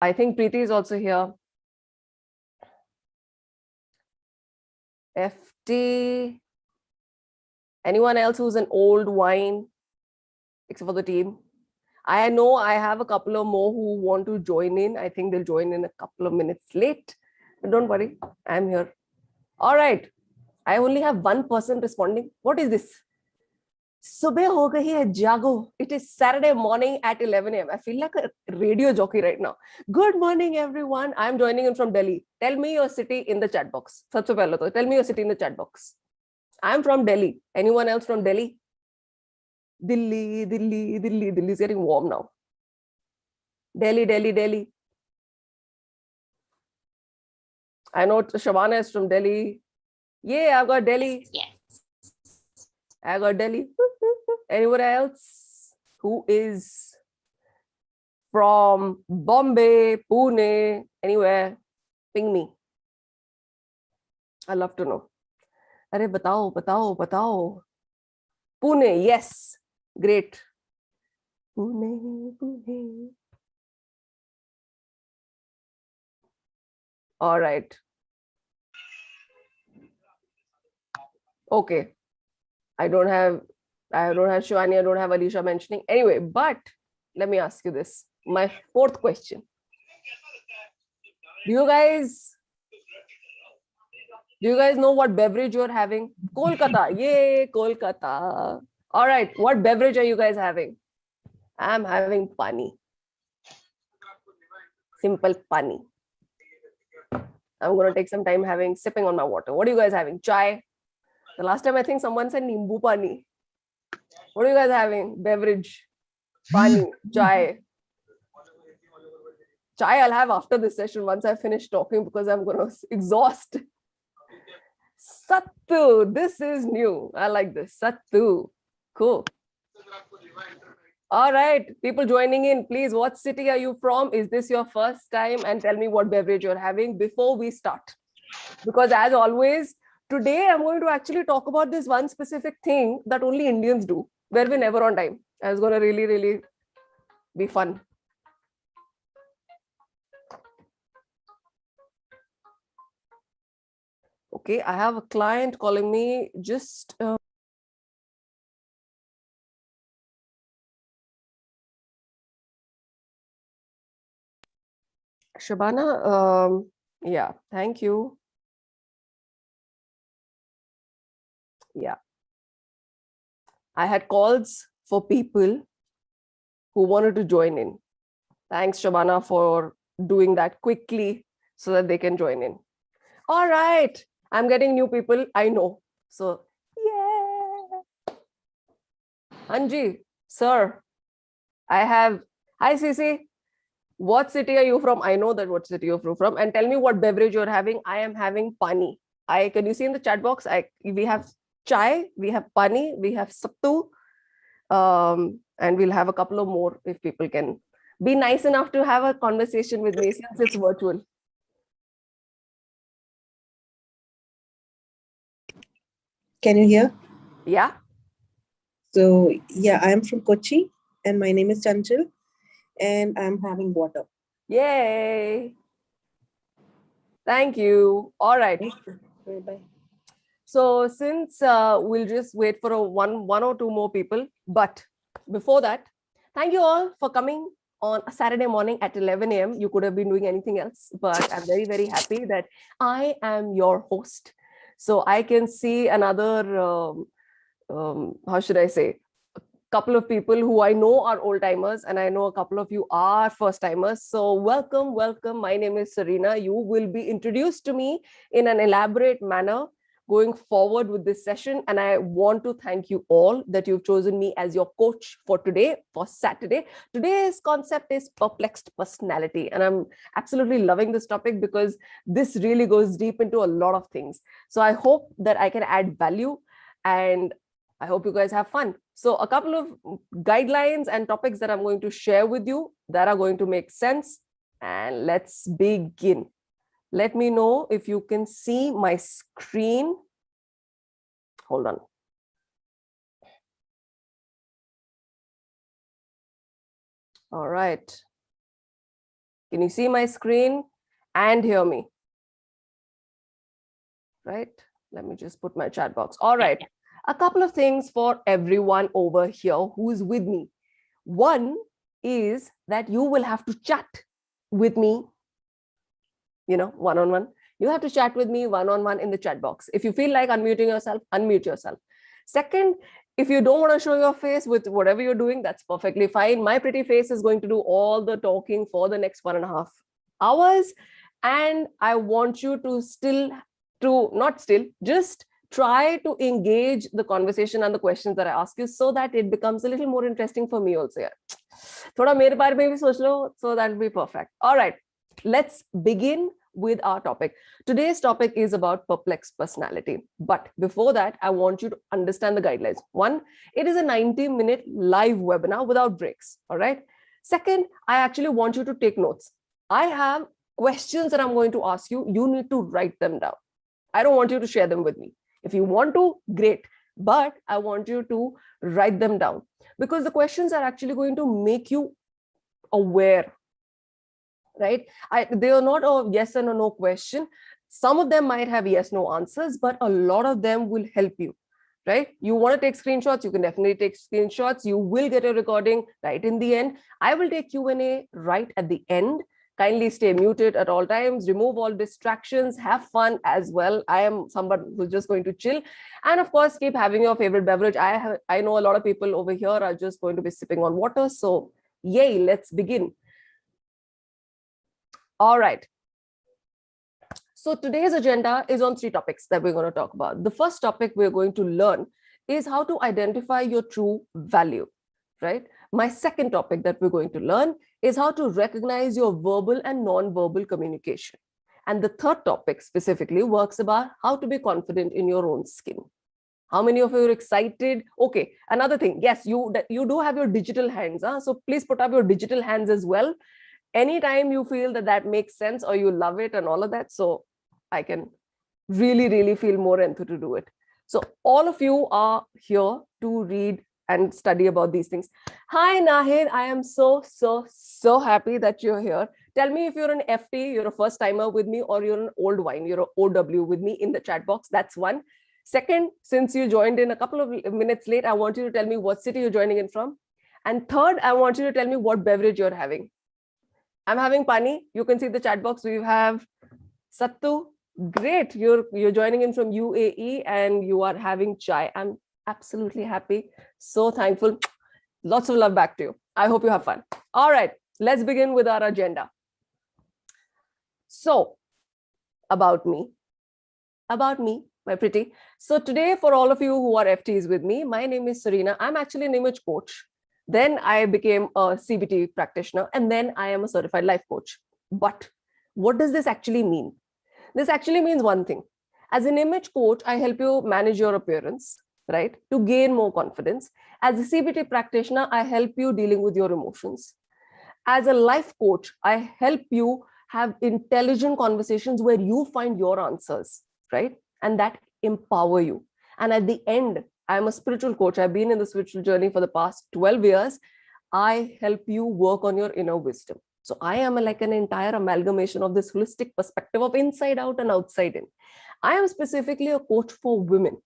I think Preeti is also here. FT. Anyone else who's an old wine, except for the team? I know I have a couple of more who want to join in. I think they'll join in a couple of minutes late. But don't worry, I'm here. All right. I only have one person responding. What is this? Subah ho gayi hai, jago. It is Saturday morning at 11 a.m. I feel like a radio jockey right now. Good morning, everyone. I'm joining in from Delhi. Tell me your city in the chat box. Sabse pehle to, tell me your city in the chat box. I'm from Delhi. Anyone else from Delhi? Delhi, Delhi, Delhi. Delhi is getting warm now. Delhi, Delhi, Delhi. I know Shabana is from Delhi. Yeah, I've got Delhi. Yes. I got Delhi. Anyone else who is from Bombay, Pune, anywhere? Ping me. I love to know. Arey, batao, batao, batao. Pune, yes. Great. Pune, Pune. All right. Okay. I don't have Shivani, I don't have Alisha mentioning. Anyway, but let me ask you this. My fourth question. Do you guys know what beverage you're having? Kolkata. Yay, Kolkata. All right. What beverage are you guys having? I'm having pani. Simple pani. I'm going to take some time sipping on my water. What are you guys having? Chai. The last time I think someone said nimbu pani. What are you guys having? Beverage. Pani. Chai. Chai I'll have after this session once I finish talking because I'm going to exhaust. Sattu. This is new. I like this. Sattu. Cool. All right. People joining in, please. What city are you from? Is this your first time? And tell me what beverage you're having before we start. Because as always, today I'm going to actually talk about this one specific thing that only Indians do, where we're never on time. It's going to really, really be fun. Okay, I have a client calling me. Just Shabana, yeah, thank you. Yeah. I had calls for people who wanted to join in. Thanks, Shabana, for doing that quickly so that they can join in. All right. I'm getting new people. I know. So, yeah. Anji, sir, I have. Hi, Sisi. What city are you from? I know that what city you're from. And tell me what beverage you're having. I am having pani. Can you see in the chat box? We have chai, we have pani, we have sattu, and we'll have a couple of more if people can be nice enough to have a conversation with me since it's virtual. Can you hear? Yeah. So yeah, I'm from Kochi and my name is Chanchal and I'm having water. Yay. Thank you. All right. Bye. So since we'll just wait for one or two more people, but before that, thank you all for coming on a Saturday morning at 11 a.m. You could have been doing anything else, but I'm very, very happy that I am your host. So I can see another, how should I say, a couple of people who I know are old timers, and I know a couple of you are first timers. So welcome, welcome. My name is Sareena. You will be introduced to me in an elaborate manner going forward with this session. And I want to thank you all that you've chosen me as your coach for today, for Saturday. Today's concept is perplexed personality. And I'm absolutely loving this topic because this really goes deep into a lot of things. So I hope that I can add value and I hope you guys have fun. So a couple of guidelines and topics that I'm going to share with you that are going to make sense. And let's begin. Let me know if you can see my screen. Hold on. All right. Can you see my screen and hear me? Right? Let me just put my chat box. All right. A couple of things for everyone over here who's with me. One is that you will have to chat with me, one-on-one. You have to chat with me one-on-one in the chat box. If you feel like unmuting yourself, unmute yourself. Second, if you don't want to show your face with whatever you're doing, that's perfectly fine. My pretty face is going to do all the talking for the next 1.5 hours. And I want you to just try to engage the conversation and the questions that I ask you so that it becomes a little more interesting for me also. Thoda mere baare mein bhi soch lo, so that will be perfect. All right, let's begin with our topic. Today's topic is about perplexed personality. But before that, I want you to understand the guidelines. One, it is a 90-minute live webinar without breaks. All right. Second, I actually want you to take notes. I have questions that I'm going to ask you. You need to write them down. I don't want you to share them with me. If you want to, great. But I want you to write them down because the questions are actually going to make you aware. Right? They are not a yes and a no question. Some of them might have yes, no answers, but a lot of them will help you. Right? You want to take screenshots, you can definitely take screenshots. You will get a recording right in the end. I will take Q&A right at the end. Kindly stay muted at all times, remove all distractions, have fun as well. I am somebody who's just going to chill. And of course, keep having your favorite beverage. I know a lot of people over here are just going to be sipping on water. So yay, let's begin. All right. So today's agenda is on 3 topics that we're going to talk about. The first topic we're going to learn is how to identify your true value, right? My second topic that we're going to learn is how to recognize your verbal and non-verbal communication. And the third topic specifically works about how to be confident in your own skin. How many of you are excited? Okay, another thing. Yes, you do have your digital hands. So please put up your digital hands as well. Anytime you feel that makes sense or you love it and all of that, so I can really, really feel more enthused to do it. So all of you are here to read and study about these things. Hi, Nahid. I am so happy that you're here. Tell me if you're an FT, you're a first timer with me, or you're an old wine, you're an OW with me in the chat box. That's one. Second, since you joined in a couple of minutes late, I want you to tell me what city you're joining in from. And third, I want you to tell me what beverage you're having. I'm having pani. You can see the chat box. We have Sattu. Great. You're joining in from UAE and you are having chai. I'm absolutely happy. So thankful. Lots of love back to you. I hope you have fun. All right. Let's begin with our agenda. So about me, my pretty. So today, for all of you who are FTs with me, my name is Sareena. I'm actually an image coach. Then I became a CBT practitioner, and then I am a certified life coach. But what does this actually mean? This actually means one thing. As an image coach, I help you manage your appearance, right? To gain more confidence. As a CBT practitioner, I help you dealing with your emotions. As a life coach, I help you have intelligent conversations where you find your answers, right? And that empower you. And at the end, I'm a spiritual coach. I've been in the spiritual journey for the past 12 years. I help you work on your inner wisdom. So I am like an entire amalgamation of this holistic perspective of inside out and outside in. I am specifically a coach for women.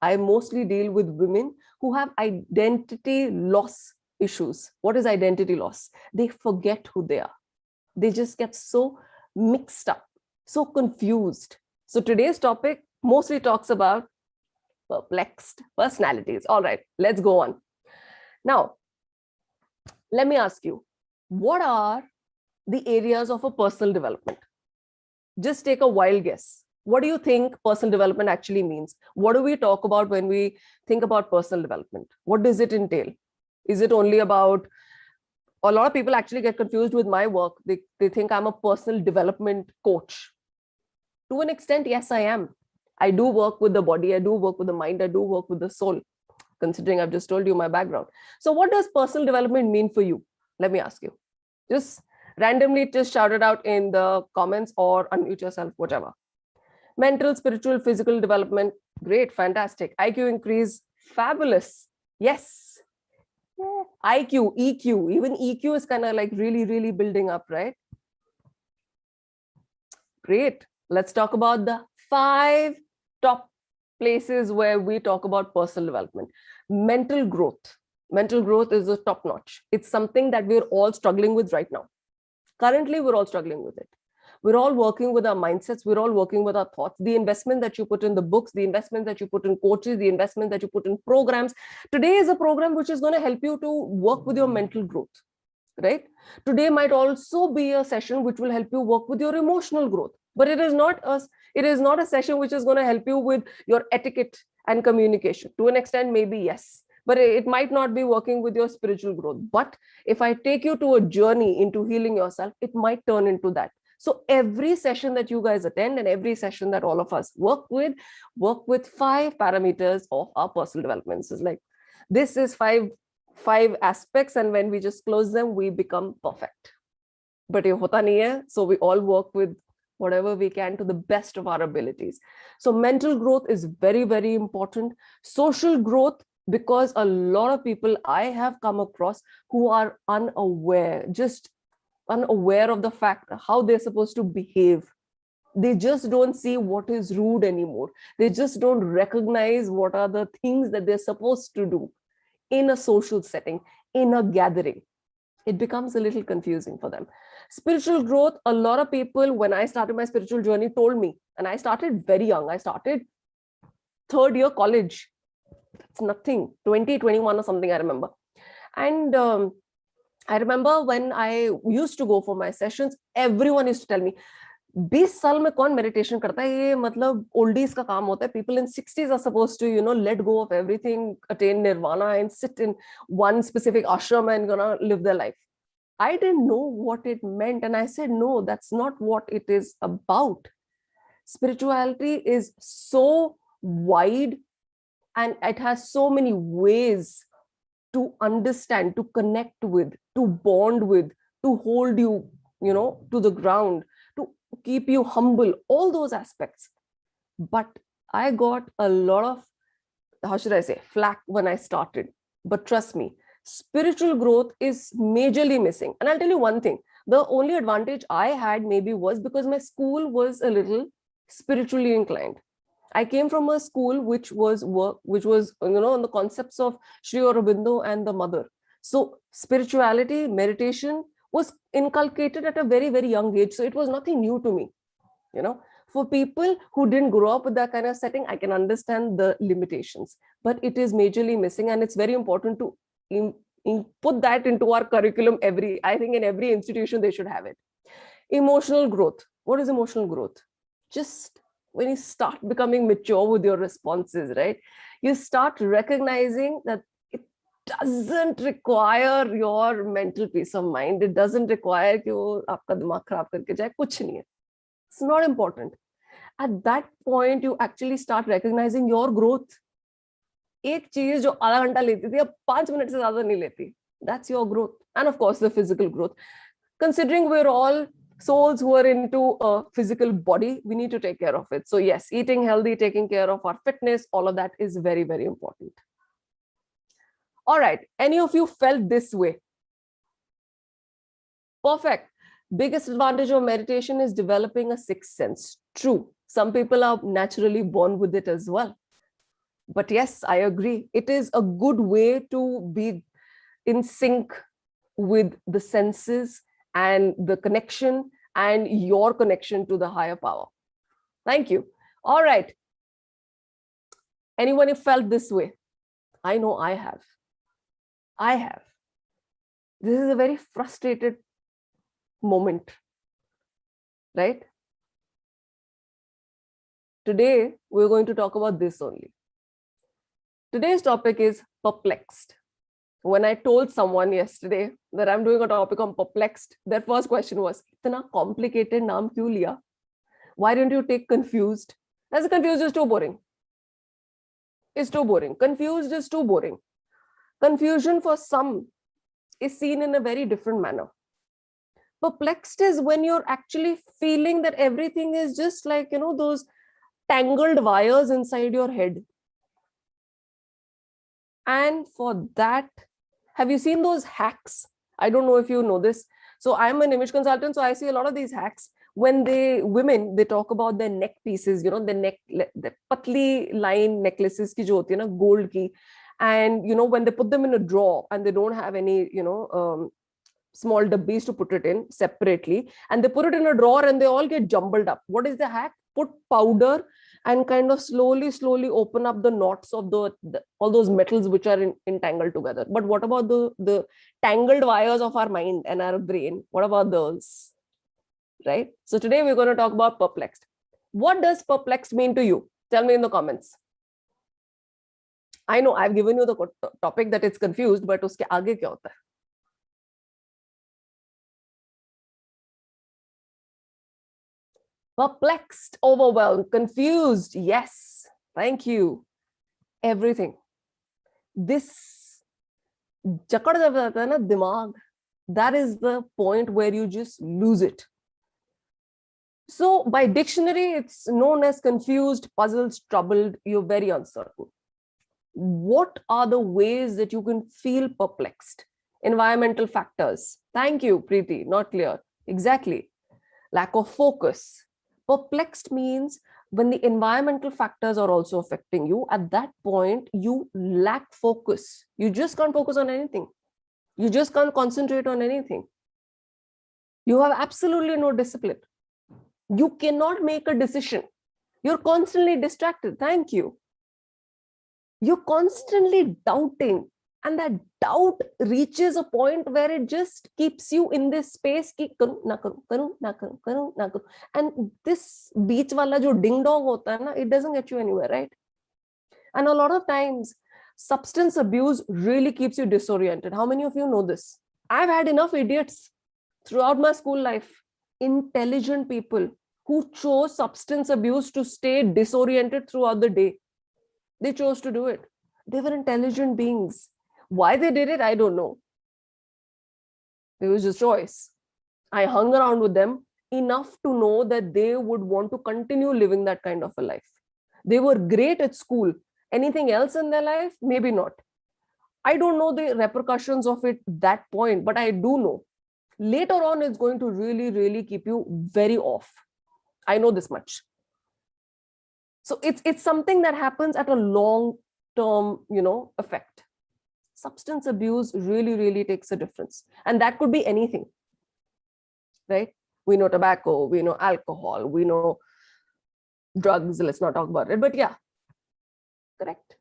I mostly deal with women who have identity loss issues. What is identity loss? They forget who they are. They just get so mixed up, so confused. So today's topic mostly talks about perplexed personalities. All right, let's go on. Now, let me ask you, what are the areas of a personal development? Just take a wild guess. What do you think personal development actually means? What do we talk about when we think about personal development? What does it entail? Is it only about, a lot of people actually get confused with my work. They think I'm a personal development coach. To an extent, yes, I am. I do work with the body. I do work with the mind. I do work with the soul, considering I've just told you my background. So what does personal development mean for you? Let me ask you. Just randomly just shout it out in the comments or unmute yourself, whatever. Mental, spiritual, physical development. Great, fantastic. IQ increase. Fabulous. Yes. Yeah. IQ, EQ. Even EQ is kind of like really, really building up, right? Great. Let's talk about the 5 top places where we talk about personal development. Mental growth. Mental growth is a top notch. It's something that we're all struggling with right now. Currently, we're all struggling with it. We're all working with our mindsets. We're all working with our thoughts. The investment that you put in the books, the investment that you put in coaches, the investment that you put in programs. Today is a program which is going to help you to work with your mental growth, right? Today might also be a session which will help you work with your emotional growth. But it is not a session which is going to help you with your etiquette and communication. To an extent, maybe yes. But it might not be working with your spiritual growth. But if I take you to a journey into healing yourself, it might turn into that. So every session that you guys attend and every session that all of us work with 5 parameters of our personal development. So it's like, this is five aspects, and when we just close them, we become perfect. But ye hota nahi hai, so we all work with whatever we can to the best of our abilities. So mental growth is very, very important. Social growth, because a lot of people I have come across who are unaware of the fact how they're supposed to behave. They just don't see what is rude anymore. They just don't recognize what are the things that they're supposed to do in a social setting, in a gathering. It becomes a little confusing for them. Spiritual growth, a lot of people, when I started my spiritual journey, told me, and I started very young. I started 3rd year college. It's nothing, 2021 or something, I remember. And I remember when I used to go for my sessions, everyone used to tell me, 20 साल में कौन meditation करता है, ये मतलब oldies का काम होता है. People in 60s are supposed to, let go of everything, attain nirvana and sit in one specific ashram and live their life. I didn't know what it meant, and I said, no, that's not what it is about. Spirituality is so wide, and it has so many ways to understand, to connect with, to bond with, to hold you, to the ground, to keep you humble, all those aspects. But I got a lot of, how should I say, flack when I started. But trust me, spiritual growth is majorly missing. And I'll tell you one thing, the only advantage I had maybe was because my school was a little spiritually inclined. I came from a school which was on the concepts of Sri Aurobindo and the mother. So spirituality, meditation was inculcated at a very, very young age. So it was nothing new to me. For people who didn't grow up with that kind of setting, I can understand the limitations, but it is majorly missing. And it's very important to put that into our curriculum. I think in every institution, they should have it. Emotional growth. What is emotional growth? Just when you start becoming mature with your responses, right? You start recognizing that it doesn't require your mental peace of mind. It doesn't require कि वो आपका दिमाग खराब करके जाए, कुछ नहीं है. It's not important. At that point, you actually start recognizing your growth. एक चीज जो आधा घंटा लेती थी, अब 5 मिनट से ज्यादा नहीं लेती. That's your growth. And of course, the physical growth. Considering we're all souls who are into a physical body, we need to take care of it. So yes, eating healthy, taking care of our fitness, all of that is very, very important. All right. Any of you felt this way? Perfect. Biggest advantage of meditation is developing a sixth sense. True. Some people are naturally born with it as well. But yes, I agree. It is a good way to be in sync with the senses and the connection and your connection to the higher power. Thank you. All right. Anyone who felt this way? I know I have. I have. This is a very frustrated moment, right? Today, we're going to talk about this only. Today's topic is perplexed. When I told someone yesterday that I'm doing a topic on perplexed, their first question was, "Itna complicated naam kyun liya? Why didn't you take confused?" As confused is too boring. It's too boring. Confused is too boring. Confusion for some is seen in a very different manner. Perplexed is when you're actually feeling that everything is just like, those tangled wires inside your head. And for that, have you seen those hacks? I don't know if you know this. So I'm an image consultant, so I see a lot of these hacks when women, they talk about their neck pieces, you know, the patli line necklaces ki jo hoti hai na, gold ki, and you know, when they put them in a drawer and they don't have any, you know, small dabbis to put it in separately, and they put it in a drawer and they all get jumbled up. What is the hack? Put powder and kind of slowly open up the knots of all those metals which are entangled together. But what about the tangled wires of our mind and our brain? What about those? Right? So today we're going to talk about perplexed. What does perplexed mean to you? Tell me in the comments. I know I've given you the topic that it's confused, but uske aage kya hota hai? Perplexed, overwhelmed, confused. Yes, thank you. Everything. This jakad jab jata hai na dimag, that is the point where you just lose it. So by dictionary, it's known as confused, puzzled, troubled. You're very uncertain. What are the ways that you can feel perplexed? Environmental factors. Thank you, Preeti. Not clear. Exactly. Lack of focus. Perplexed means when the environmental factors are also affecting you, at that point, you lack focus. You just can't focus on anything. You just can't concentrate on anything. You have absolutely no discipline. You cannot make a decision. You're constantly distracted. Thank you. You're constantly doubting. And that doubt reaches a point where it just keeps you in this space. Ki karu, na karu, karu, na karu, karu, na karu. And this beach wala jo ding dong hota hai na, it doesn't get you anywhere, right? And a lot of times, substance abuse really keeps you disoriented. How many of you know this? I've had enough idiots throughout my school life, intelligent people who chose substance abuse to stay disoriented throughout the day. They chose to do it. They were intelligent beings. Why they did it, I don't know. It was just choice. I hung around with them enough to know that they would want to continue living that kind of a life. They were great at school. Anything else in their life? Maybe not. I don't know the repercussions of it that point, but I do know later on it's going to really keep you very off. I know this much. So it's something that happens at a long-term, you know, effect. Substance abuse really takes a difference, and that could be anything, right? We know tobacco, we know alcohol, we know drugs. Let's not talk about it, but yeah, correct.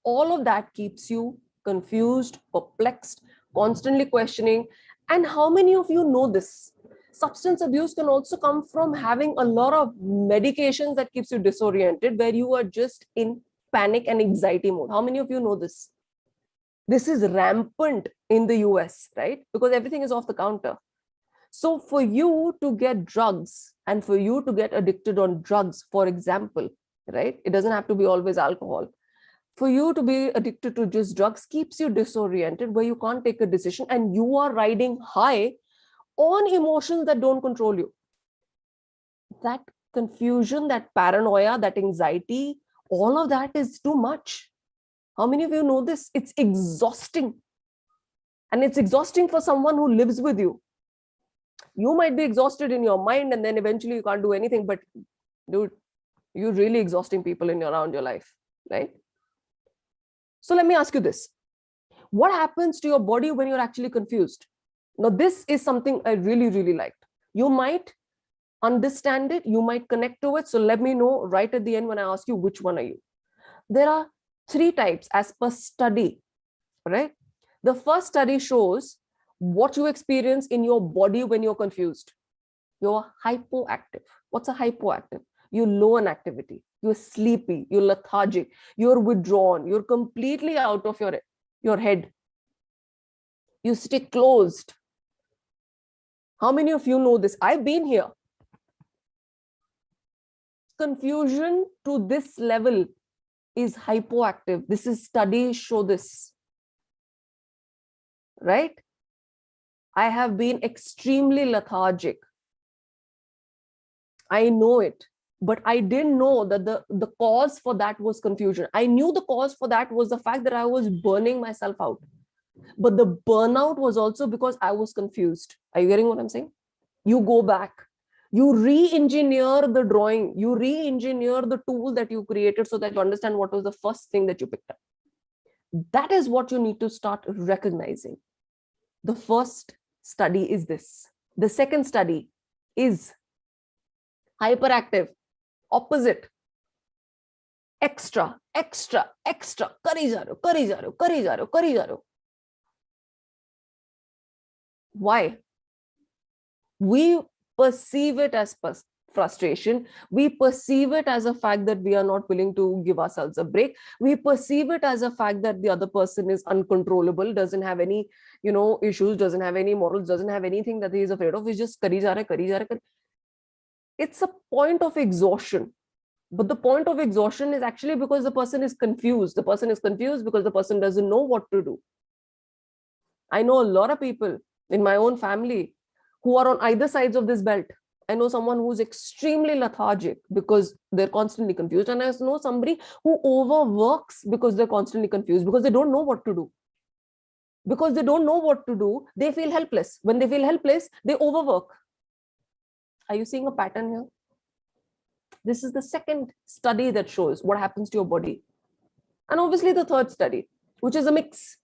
All of that keeps you confused, perplexed, constantly questioning. And how many of you know this? Substance abuse can also come from having a lot of medications that keeps you disoriented, where you are just in panic and anxiety mode. How many of you know this? This is rampant in the US, right? Because everything is off the counter. So for you to get drugs and for you to get addicted on drugs, for example, right? It doesn't have to be always alcohol. For you to be addicted to just drugs keeps you disoriented, where you can't take a decision and you are riding high on emotions that don't control you. That confusion, that paranoia, that anxiety, all of that is too much. How many of you know this? It's exhausting. And it's exhausting for someone who lives with you. You might be exhausted in your mind and then eventually you can't do anything, but dude, you're really exhausting people around your life, right? So let me ask you this. What happens to your body when you're actually confused? Now, this is something I really liked. You might understand it, you might connect to it. So let me know right at the end when I ask you which one are you. There are 3 types as per study, right? The first study shows what you experience in your body when you're confused. You're hypoactive. What's a hypoactive? You're low in activity. You're sleepy. You're lethargic. You're withdrawn. You're completely out of your head. You stay closed. How many of you know this? I've been here. Confusion to this level is hypoactive. This is studies show this, right? I have been extremely lethargic. I know it, but I didn't know that the cause for that was confusion. I knew the cause for that was the fact that I was burning myself out. But the burnout was also because I was confused. Are you getting what I'm saying? You go back. You re-engineer the drawing, you re-engineer the tool that you created so that you understand what was the first thing that you picked up. That is what you need to start recognizing. The first study is this. The second study is hyperactive, opposite, extra, extra, extra, kari ja rahe ho, kari ja rahe ho, kari ja rahe ho, kari ja rahe ho. Why? We perceive it as frustration. We perceive it as a fact that we are not willing to give ourselves a break. We perceive it as a fact that the other person is uncontrollable, doesn't have any, issues, doesn't have any morals, doesn't have anything that he is afraid of. He's just kari ja raha hai, kari ja raha hai. It's a point of exhaustion. But the point of exhaustion is actually because the person is confused. The person is confused because the person doesn't know what to do. I know a lot of people in my own family who are on either sides of this belt. I know someone who's extremely lethargic because they're constantly confused. And I know somebody who overworks because they're constantly confused, because they don't know what to do. Because they don't know what to do, they feel helpless. When they feel helpless, they overwork. Are you seeing a pattern here? This is the second study that shows what happens to your body. And obviously the third study, which is a mix.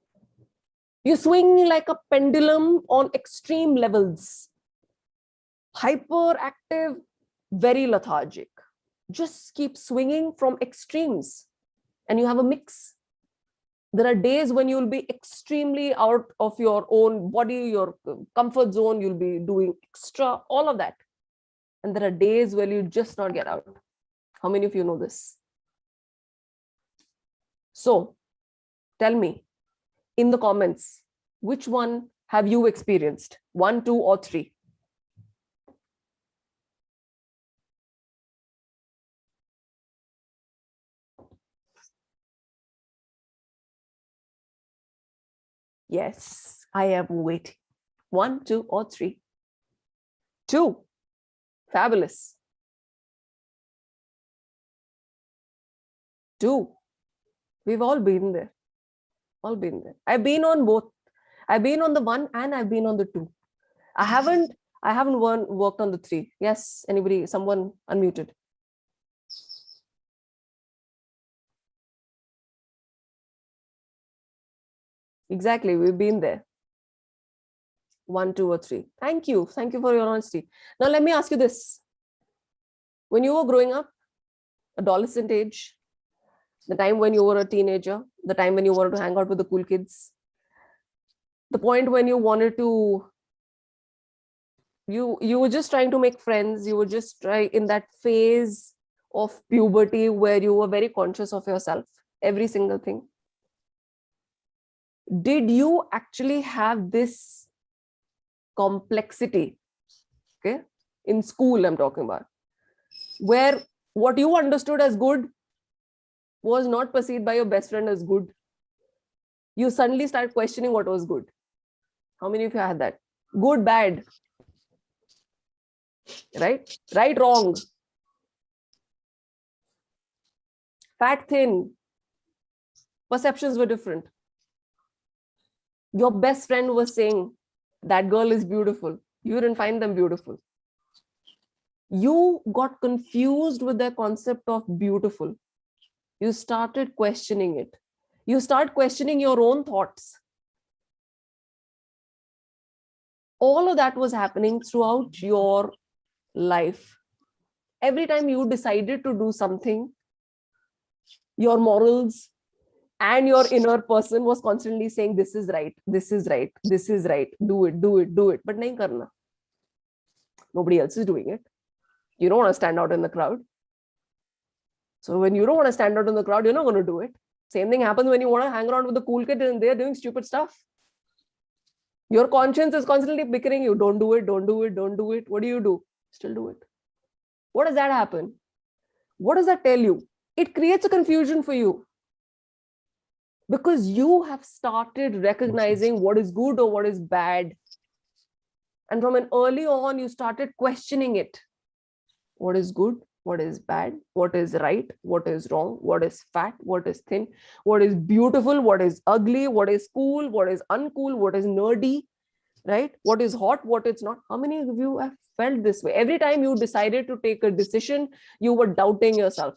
You swing like a pendulum on extreme levels. Hyperactive, very lethargic. Just keep swinging from extremes. And you have a mix. There are days when you'll be extremely out of your own body, your comfort zone. You'll be doing extra, all of that. And there are days where you just not get out. How many of you know this? So tell me in the comments, which one have you experienced? 1, 2, or 3? Yes, I am waiting. 1, 2, or 3? 2. Fabulous. 2. We've all been there. All been there. I've been on both. I've been on the 1 and I've been on the 2. I haven't worked on the 3. Yes, anybody, someone unmuted. Exactly, we've been there. 1, 2, or 3. Thank you. Thank you for your honesty. Now let me ask you this. When you were growing up, adolescent age, the time when you were a teenager, the time when you wanted to hang out with the cool kids, the point when you wanted to, you were just trying to make friends, you were just trying in that phase of puberty where you were very conscious of yourself, every single thing. Did you actually have this complexity, okay, in school I'm talking about, where what you understood as good was not perceived by your best friend as good? You suddenly start questioning what was good. How many of you had that? Good, bad, right, wrong, fat, thin, perceptions were different. Your best friend was saying that girl is beautiful. You didn't find them beautiful. You got confused with the concept of beautiful. You started questioning it. You start questioning your own thoughts. All of that was happening throughout your life. Every time you decided to do something, your morals and your inner person was constantly saying, this is right, this is right, this is right, do it, do it, do it. But nahi karna. Nobody else is doing it. You don't want to stand out in the crowd. So when you don't want to stand out in the crowd, you're not going to do it. Same thing happens when you want to hang around with the cool kid and they're doing stupid stuff. Your conscience is constantly bickering you. Don't do it, don't do it, don't do it. What do? Still do it. What does that happen? What does that tell you? It creates a confusion for you. Because you have started recognizing what is good or what is bad. And from an early on, you started questioning it. What is good? What is bad? What is right? What is wrong? What is fat? What is thin? What is beautiful? What is ugly? What is cool? What is uncool? What is nerdy? right? What is hot, what is not. How many of you have felt this way? Every time you decided to take a decision, you were doubting yourself.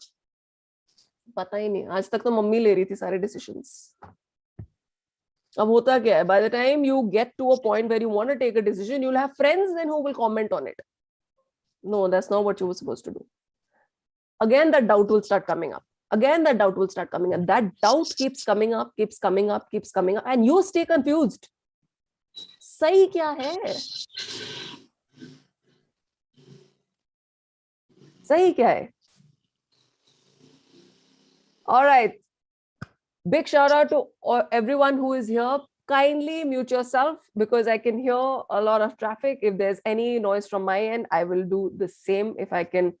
पता ही नहीं, आज तक तो mummy ले रही थी सारे decisions. अब होता क्या है? By the time you get to a point where you want to take a decision, you'll have friends then who will comment on it. No, that's not what you were supposed to do. Again, that doubt will start coming up. Again, that doubt will start coming up. That doubt keeps coming up, keeps coming up, keeps coming up, and you stay confused. सही क्या है? सही क्या है? All right. Big shout out to everyone who is here. Kindly mute yourself because I can hear a lot of traffic. If there's any noise from my end, I will do the same if I can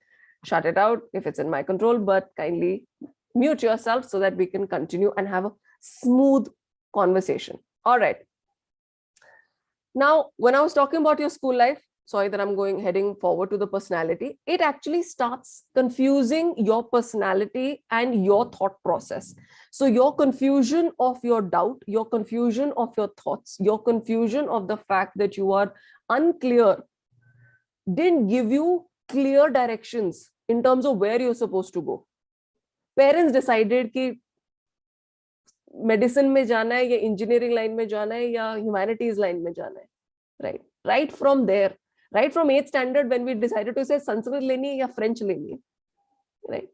shut it out, if it's in my control, but kindly mute yourself so that we can continue and have a smooth conversation. All right. Now, when I was talking about your school life, sorry that I'm heading forward to the personality, it actually starts confusing your personality and your thought process. So your confusion of your doubt, your confusion of your thoughts, your confusion of the fact that you are unclear didn't give you clear directions in terms of where you're supposed to go. Parents decided कि medicine में जाना है या engineering line में जाना है या humanities line में जाना है, right from there, right from 8th standard when we decided to say Sanskrit लेनी है या फ्रेंच लेनी है, right?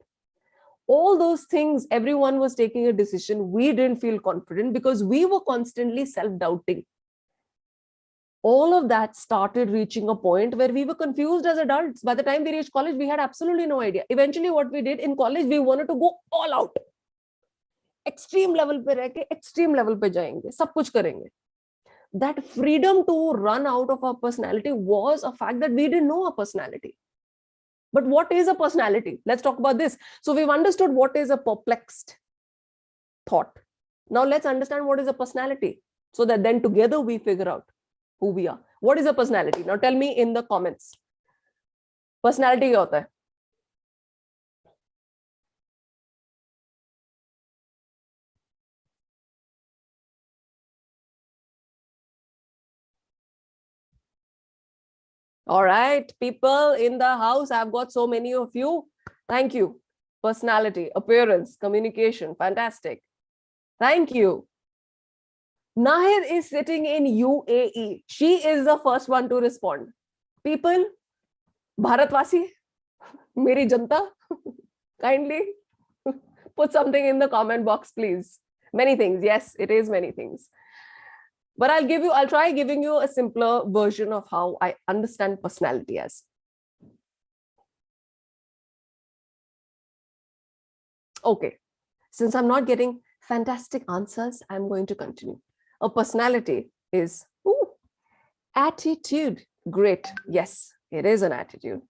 All those things, everyone was taking a decision. We didn't feel confident because we were constantly self-doubting. All of that started reaching a point where we were confused as adults. By the time we reached college, we had absolutely no idea. Eventually what we did in college, we wanted to go all out. Extreme level पे रह के extreme level पे जाएंगे, सब कुछ करेंगे. That freedom to run out of our personality was a fact that we didn't know our personality. But what is a personality? Let's talk about this. So we've understood what is a perplexed thought. Now let's understand what is a personality so that then together we figure out who we are. What is a personality? Now tell me in the comments. Personality क्या होता है? All right, people in the house, I've got so many of you. Thank you. Personality, appearance, communication, fantastic. Thank you. Nahid is sitting in UAE. She is the first one to respond. People, Bharatvasi, Meri Janta, kindly put something in the comment box, please. Many things. Yes, it is many things. But I'll try giving you a simpler version of how I understand personality as. Okay, since I'm not getting fantastic answers, I'm going to continue. A personality is attitude. Great. Yes, it is an attitude.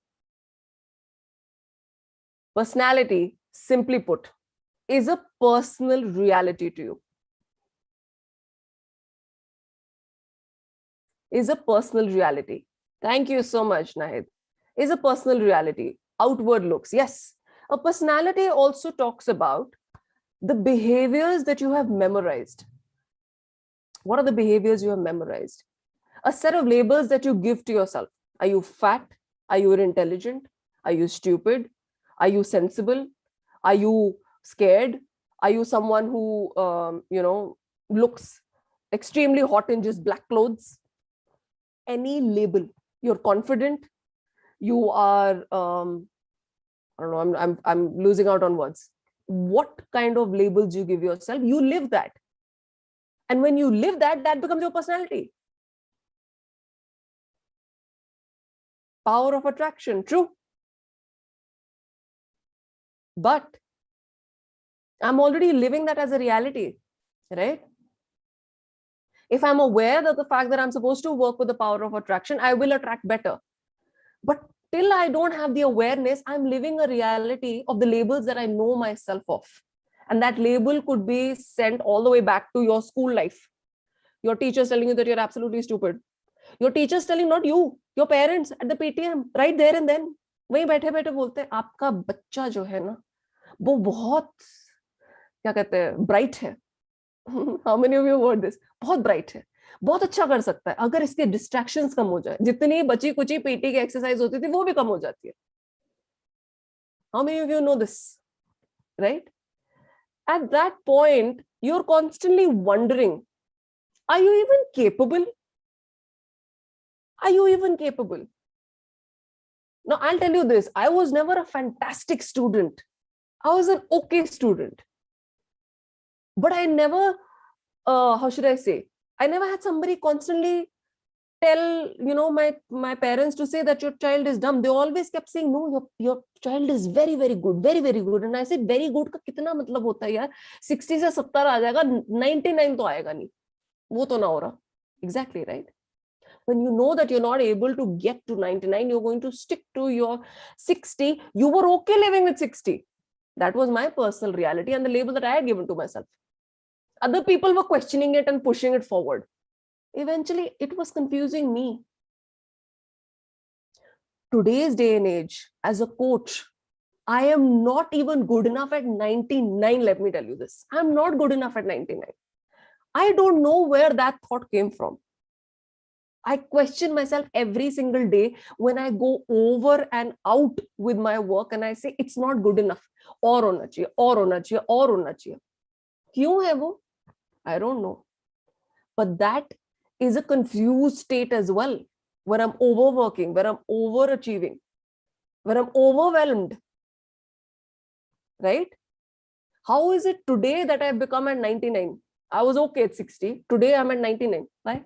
Personality, simply put, is a personal reality to you. Is a personal reality. Thank you so much, Nahid. Is a personal reality. Outward looks. Yes. A personality also talks about the behaviors that you have memorized. What are the behaviors you have memorized? A set of labels that you give to yourself. Are you fat? Are you intelligent? Are you stupid? Are you sensible? Are you scared? Are you someone who, looks extremely hot in just black clothes? Any label. You're confident. You are, I don't know, I'm losing out on words. What kind of labels you give yourself, you live that. And when you live that, that becomes your personality. Power of attraction, true. But I'm already living that as a reality, right? If I'm aware of the fact that I'm supposed to work with the power of attraction, I will attract better. But till I don't have the awareness, I'm living a reality of the labels that I know myself of. And that label could be sent all the way back to your school life. Your teacher's telling you that you're absolutely stupid. Your teacher's telling not you, your parents at the PTM, right there and then. वहीं बैठे बैठे बोलते हैं आपका बच्चा जो है ना वो बहुत क्या कहते हैं ब्राइट है. How many of you heard this? बहुत bright है. बहुत अच्छा कर सकता है अगर इसके डिस्ट्रैक्शंस कम हो जाए. जितनी बची कुची पीटी की एक्सरसाइज होती थी वो भी कम हो जाती है. How many of you know this? Right? At that point, you're constantly wondering, are you even capable? Are you even capable? Now, I'll tell you this, I was never a fantastic student. I was an okay student. But I never, how should I say? I never had somebody constantly tell, my parents to say that your child is dumb. They always kept saying, no, your child is very, very good, very, very good. And I said, very good का कितना मतलब होता है यार? 60 से 70 आ जाएगा, 99 तो आएगा नहीं. वो तो ना हो रहा. Exactly, right? When you know that you're not able to get to 99, you're going to stick to your 60. You were okay living with 60. That was my personal reality and the label that I had given to myself. Other people were questioning it and pushing it forward. Eventually, it was confusing me. Today's day and age, as a coach, I am not even good enough at 99. Let me tell you this. I'm not good enough at 99. I don't know where that thought came from. I question myself every single day when I go over and out with my work and I say it's not good enough. और होना चाहिए, और होना चाहिए, और होना चाहिए. क्यों है वो? I don't know. But that is a confused state as well. When I'm overworking, when I'm overachieving, when I'm overwhelmed. Right? How is it today that I've become at 99? I was okay at 60. Today I'm at 99. Why?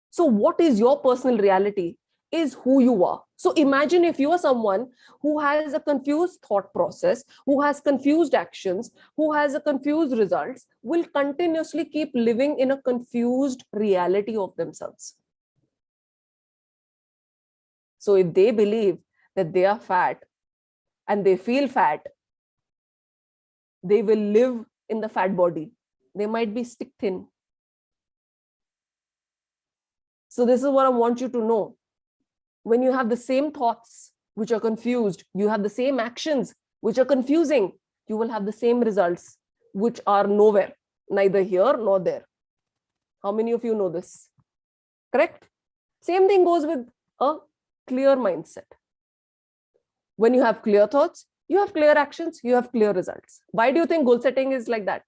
So what is your personal reality is who you are. So imagine if you are someone who has a confused thought process, who has confused actions, who has a confused results, will continuously keep living in a confused reality of themselves. So if they believe that they are fat and they feel fat, they will live in the fat body. They might be stick thin. So this is what I want you to know. When you have the same thoughts which are confused, you have the same actions which are confusing, you will have the same results which are nowhere, neither here nor there. How many of you know this? Correct? Same thing goes with a clear mindset. When you have clear thoughts, you have clear actions, you have clear results. Why do you think goal setting is like that?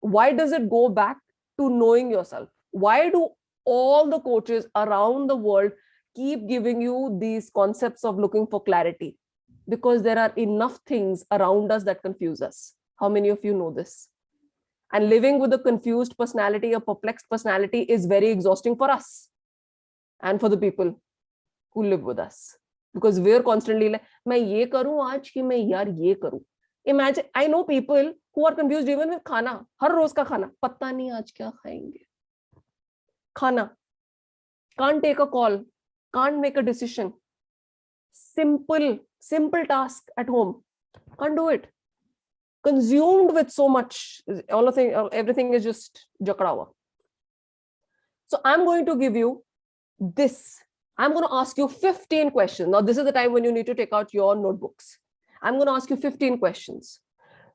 Why does it go back to knowing yourself? Why do all the coaches around the world keep giving you these concepts of looking for clarity? Because there are enough things around us that confuse us. How many of you know this? And living with a confused personality, a perplexed personality, is very exhausting for us and for the people who live with us. Because we're constantly like, मैं ये करूं आज कि मैं यार ये करूं. Imagine, I know people who are confused even with खाना. हर रोज का खाना. पता नहीं आज क्या खाएंगे. खाना. Can't take a call. Can't make a decision. Simple task at home. Can't do it. Consumed with so much. Everything is just jakrawa. So I'm going to give you this. I'm going to ask you 15 questions. Now, this is the time when you need to take out your notebooks. I'm going to ask you 15 questions.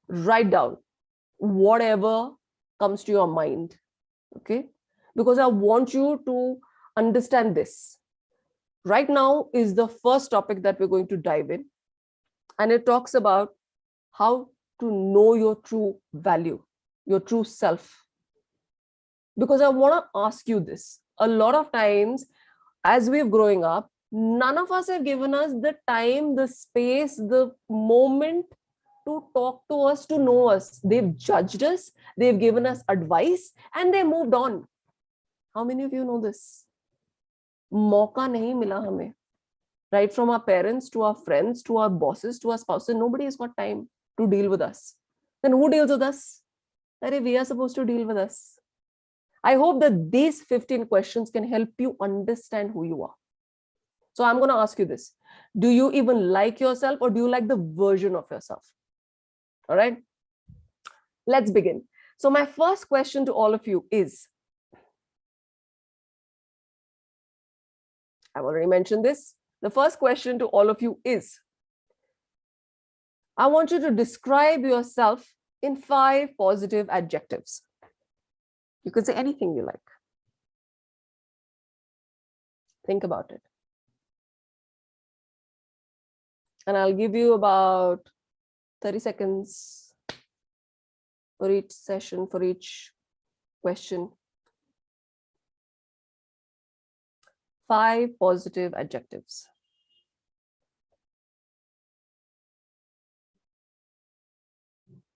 Write down whatever comes to your mind. Okay? Because I want you to understand this. Right now is the first topic that we're going to dive in. And it talks about how to know your true value, your true self. Because I want to ask you this. A lot of times, as we're growing up, none of us have given us the time, the space, the moment to talk to us, to know us. They've judged us, they've given us advice, and they moved on. How many of you know this? Mauka nahi mila hame. Right from our parents to our friends to our bosses to our spouses, nobody has got time to deal with us. Then who deals with us? We are supposed to deal with us. I hope that these 15 questions can help you understand who you are. So I'm going to ask you this. Do you even like yourself, or do you like the version of yourself? All right. Let's begin. So my first question to all of you is, I've already mentioned this. The first question to all of you is, I want you to describe yourself in 5 positive adjectives. You can say anything you like. Think about it. And I'll give you about 30 seconds for each session, for each question. 5 positive adjectives.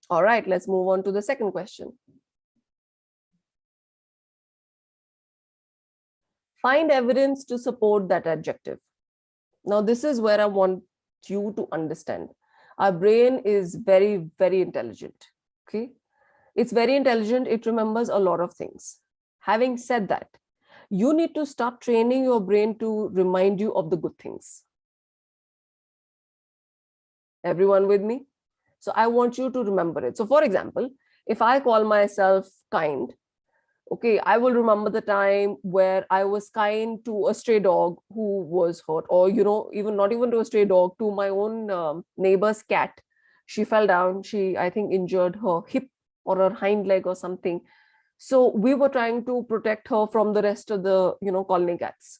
All right, let's move on to the second question. Find evidence to support that adjective. Now, this is where I want you to understand. Our brain is very, very intelligent. Okay. It's very intelligent. It remembers a lot of things. Having said that, you need to start training your brain to remind you of the good things. Everyone with me? So I want you to remember it. So for example, if I call myself kind, okay, I will remember the time where I was kind to a stray dog who was hurt, or, even not even to a stray dog, to my own neighbor's cat. She fell down. She, I think, injured her hip or her hind leg or something. So we were trying to protect her from the rest of the, colony cats.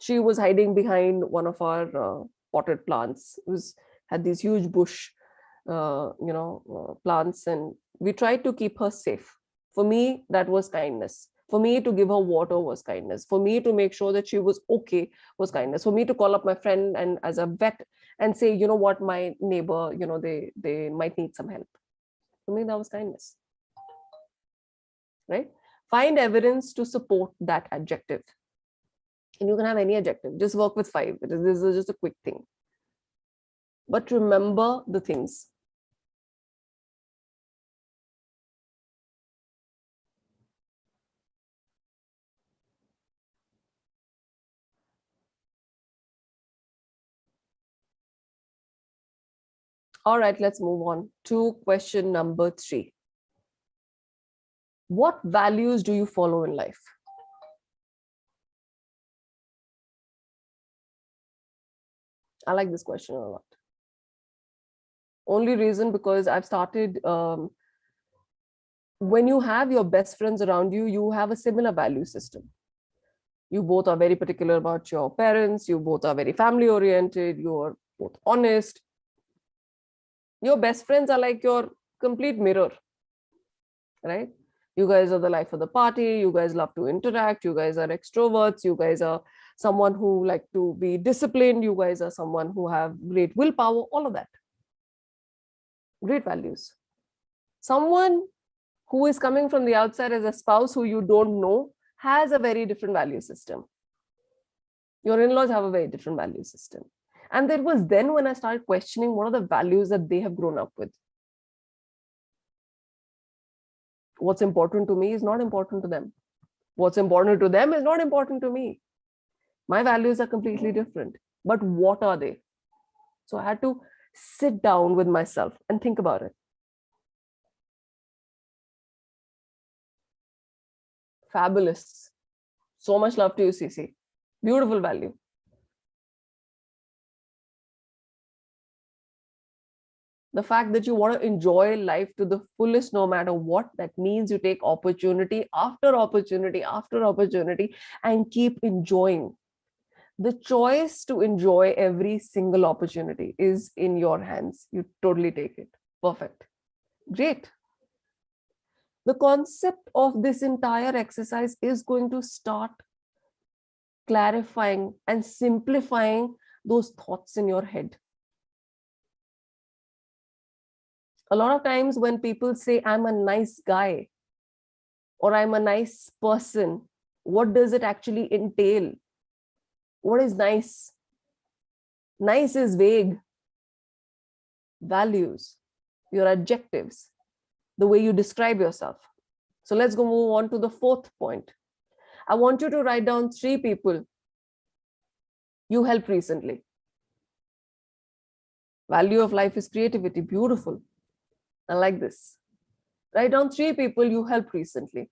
She was hiding behind one of our potted plants. Had these huge bush, plants, and we tried to keep her safe. For me, that was kindness. For me to give her water was kindness. For me to make sure that she was okay was kindness. For me to call up my friend and as a vet and say, you know what, my neighbor, they might need some help. For me, that was kindness. Right? Find evidence to support that adjective. And you can have any adjective. Just work with 5. This is just a quick thing. But remember the things. All right, let's move on to question number 3. What values do you follow in life? I like this question a lot. Only reason because I've started, when you have your best friends around you, you have a similar value system. You both are very particular about your parents. You both are very family oriented. You are both honest. Your best friends are like your complete mirror, right? You guys are the life of the party. You guys love to interact. You guys are extroverts. You guys are someone who like to be disciplined. You guys are someone who have great willpower, all of that. Great values. Someone who is coming from the outside as a spouse who you don't know has a very different value system. Your in-laws have a very different value system. And it was then when I started questioning what are the values that they have grown up with. What's important to me is not important to them. What's important to them is not important to me. My values are completely different. But what are they? So I had to sit down with myself and think about it. Fabulous. So much love to you, Cece. Beautiful value. The fact that you want to enjoy life to the fullest, no matter what, that means you take opportunity after opportunity after opportunity and keep enjoying. The choice to enjoy every single opportunity is in your hands. You totally take it. Perfect. Great. The concept of this entire exercise is going to start clarifying and simplifying those thoughts in your head. A lot of times when people say, I'm a nice guy or I'm a nice person, what does it actually entail? What is nice? Nice is vague. Values, your adjectives, the way you describe yourself. So let's go move on to the 4th point. I want you to write down 3 people you helped recently. Value of life is creativity. Beautiful. I like this. Write down 3 people you helped recently.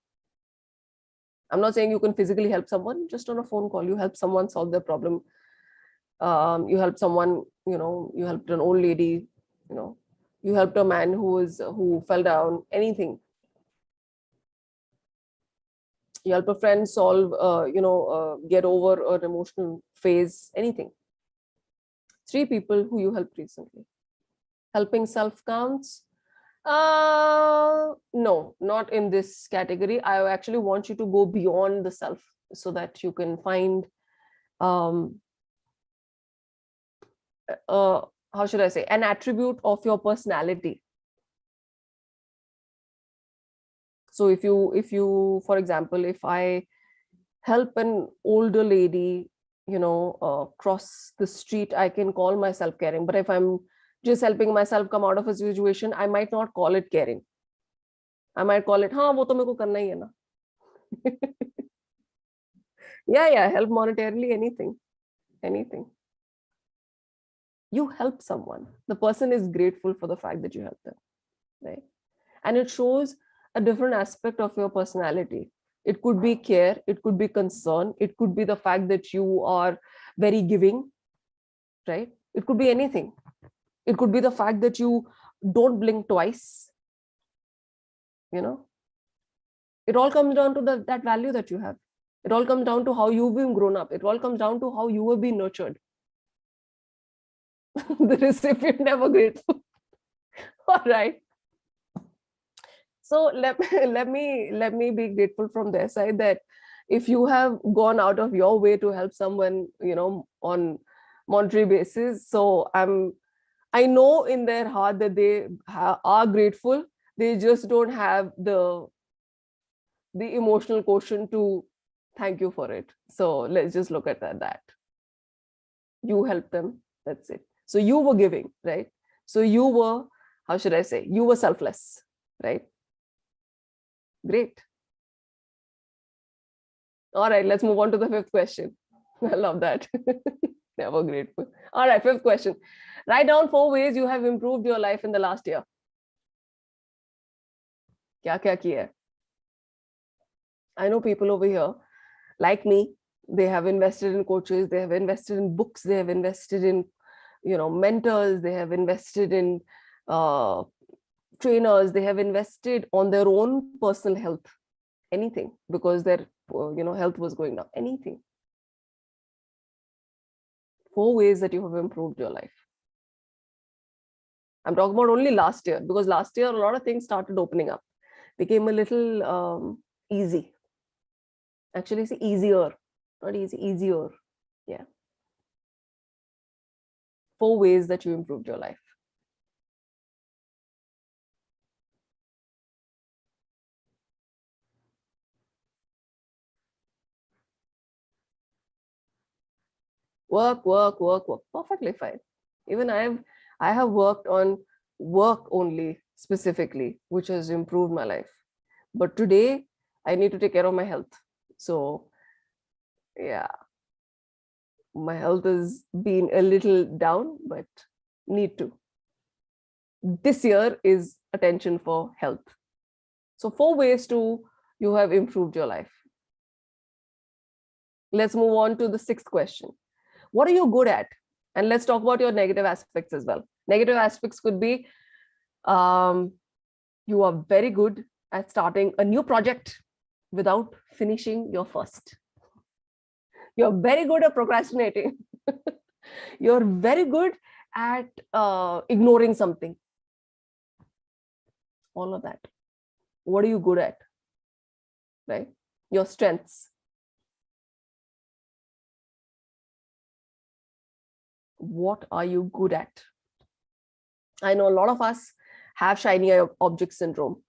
I'm not saying you can physically help someone, just on a phone call. You help someone solve their problem. You help someone, you helped an old lady, you helped a man who fell down, anything. You help a friend solve, get over an emotional phase, anything. 3 people who you helped recently. Helping self counts? No, not in this category. I actually want you to go beyond the self so that you can find, um, how should I say, an attribute of your personality. So if you, for example, if I help an older lady, cross the street, I can call myself caring. But if I'm just helping myself come out of a situation, I might not call it caring. I might call it, हाँ वो तो मेरे को करना ही है ना. Yeah, help monetarily, anything. You help someone. The person is grateful for the fact that you help them, right? And it shows a different aspect of your personality. It could be care, it could be concern, it could be the fact that you are very giving, right? It could be anything. It could be the fact that you don't blink twice. It all comes down to that value that you have. It all comes down to how you've been grown up. It all comes down to how you have been nurtured. The recipient never grateful. All right. So let me be grateful from their side that if you have gone out of your way to help someone, on monetary basis, so I know in their heart that they are grateful. They just don't have the emotional quotient to thank you for it. So let's just look at that. You helped them. That's it. So you were giving, right? So you were, how should I say, you were selfless, right? Great. All right, let's move on to the 5th question. I love that. Never grateful. All right, 5th question. Write down 4 ways you have improved your life in the last year. क्या किया है? I know people over here, like me, they have invested in coaches, they have invested in books, they have invested in, mentors, they have invested in trainers, they have invested on their own personal health, anything, because their, health was going down, anything. 4 ways that you have improved your life. I'm talking about only last year, because last year a lot of things started opening up, became a little easy. Actually, it's easier, not easy, easier. Yeah. 4 ways that you improved your life. Work. Perfectly fine. Even I have worked on work only specifically, which has improved my life. But today I need to take care of my health. So yeah, my health has been a little down, but need to. This year is attention for health. So 4 ways to you have improved your life. Let's move on to the 6th question. What are you good at? And let's talk about your negative aspects as well. Negative aspects could be you are very good at starting a new project without finishing your first. You're very good at procrastinating. You're very good at ignoring something. All of that. What are you good at? Right? Your strengths. What are you good at? I know a lot of us have shiny object syndrome.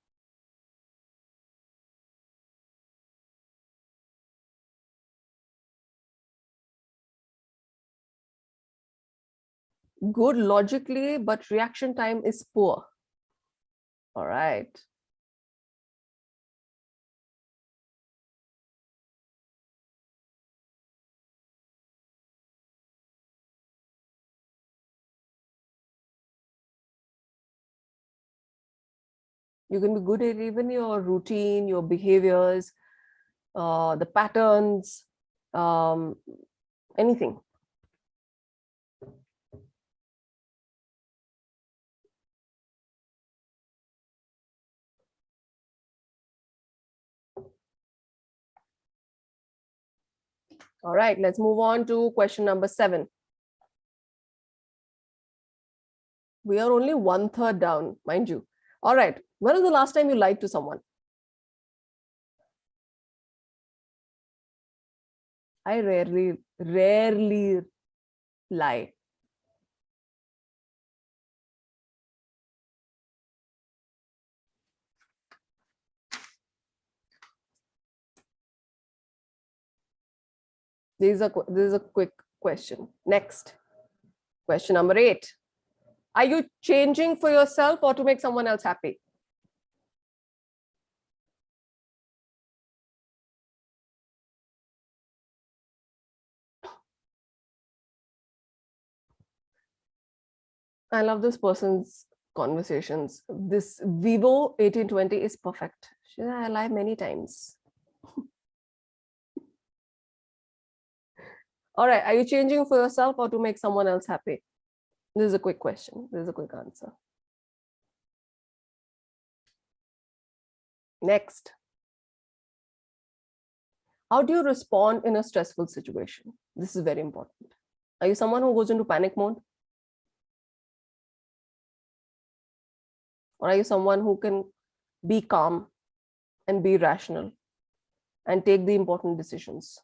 Good logically, but reaction time is poor. All right. You can be good at even your routine, your behaviors, the patterns, anything. All right, let's move on to question number 7. We are only 1/3 down, mind you. All right, when was the last time you lied to someone? I rarely lie. This is a quick question. Next, question number 8. Are you changing for yourself or to make someone else happy? I love this person's conversations. This Vivo 1820 is perfect. I lie many times. All right, are you changing for yourself or to make someone else happy? This is a quick question. This is a quick answer. Next. How do you respond in a stressful situation? This is very important. Are you someone who goes into panic mode? Or are you someone who can be calm and be rational and take the important decisions?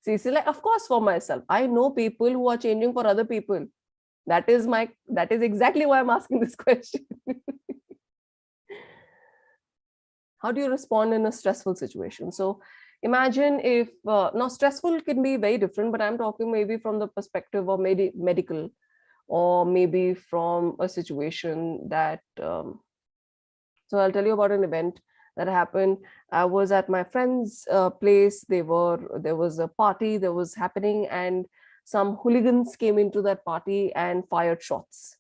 See, like, of course, for myself, I know people who are changing for other people. That is exactly why I'm asking this question. How do you respond in a stressful situation? So imagine if, now stressful can be very different, but I'm talking maybe from the perspective of medical, or maybe from a situation that, so I'll tell you about an event that happened. I was at my friend's place. There was a party that was happening, and some hooligans came into that party and fired shots.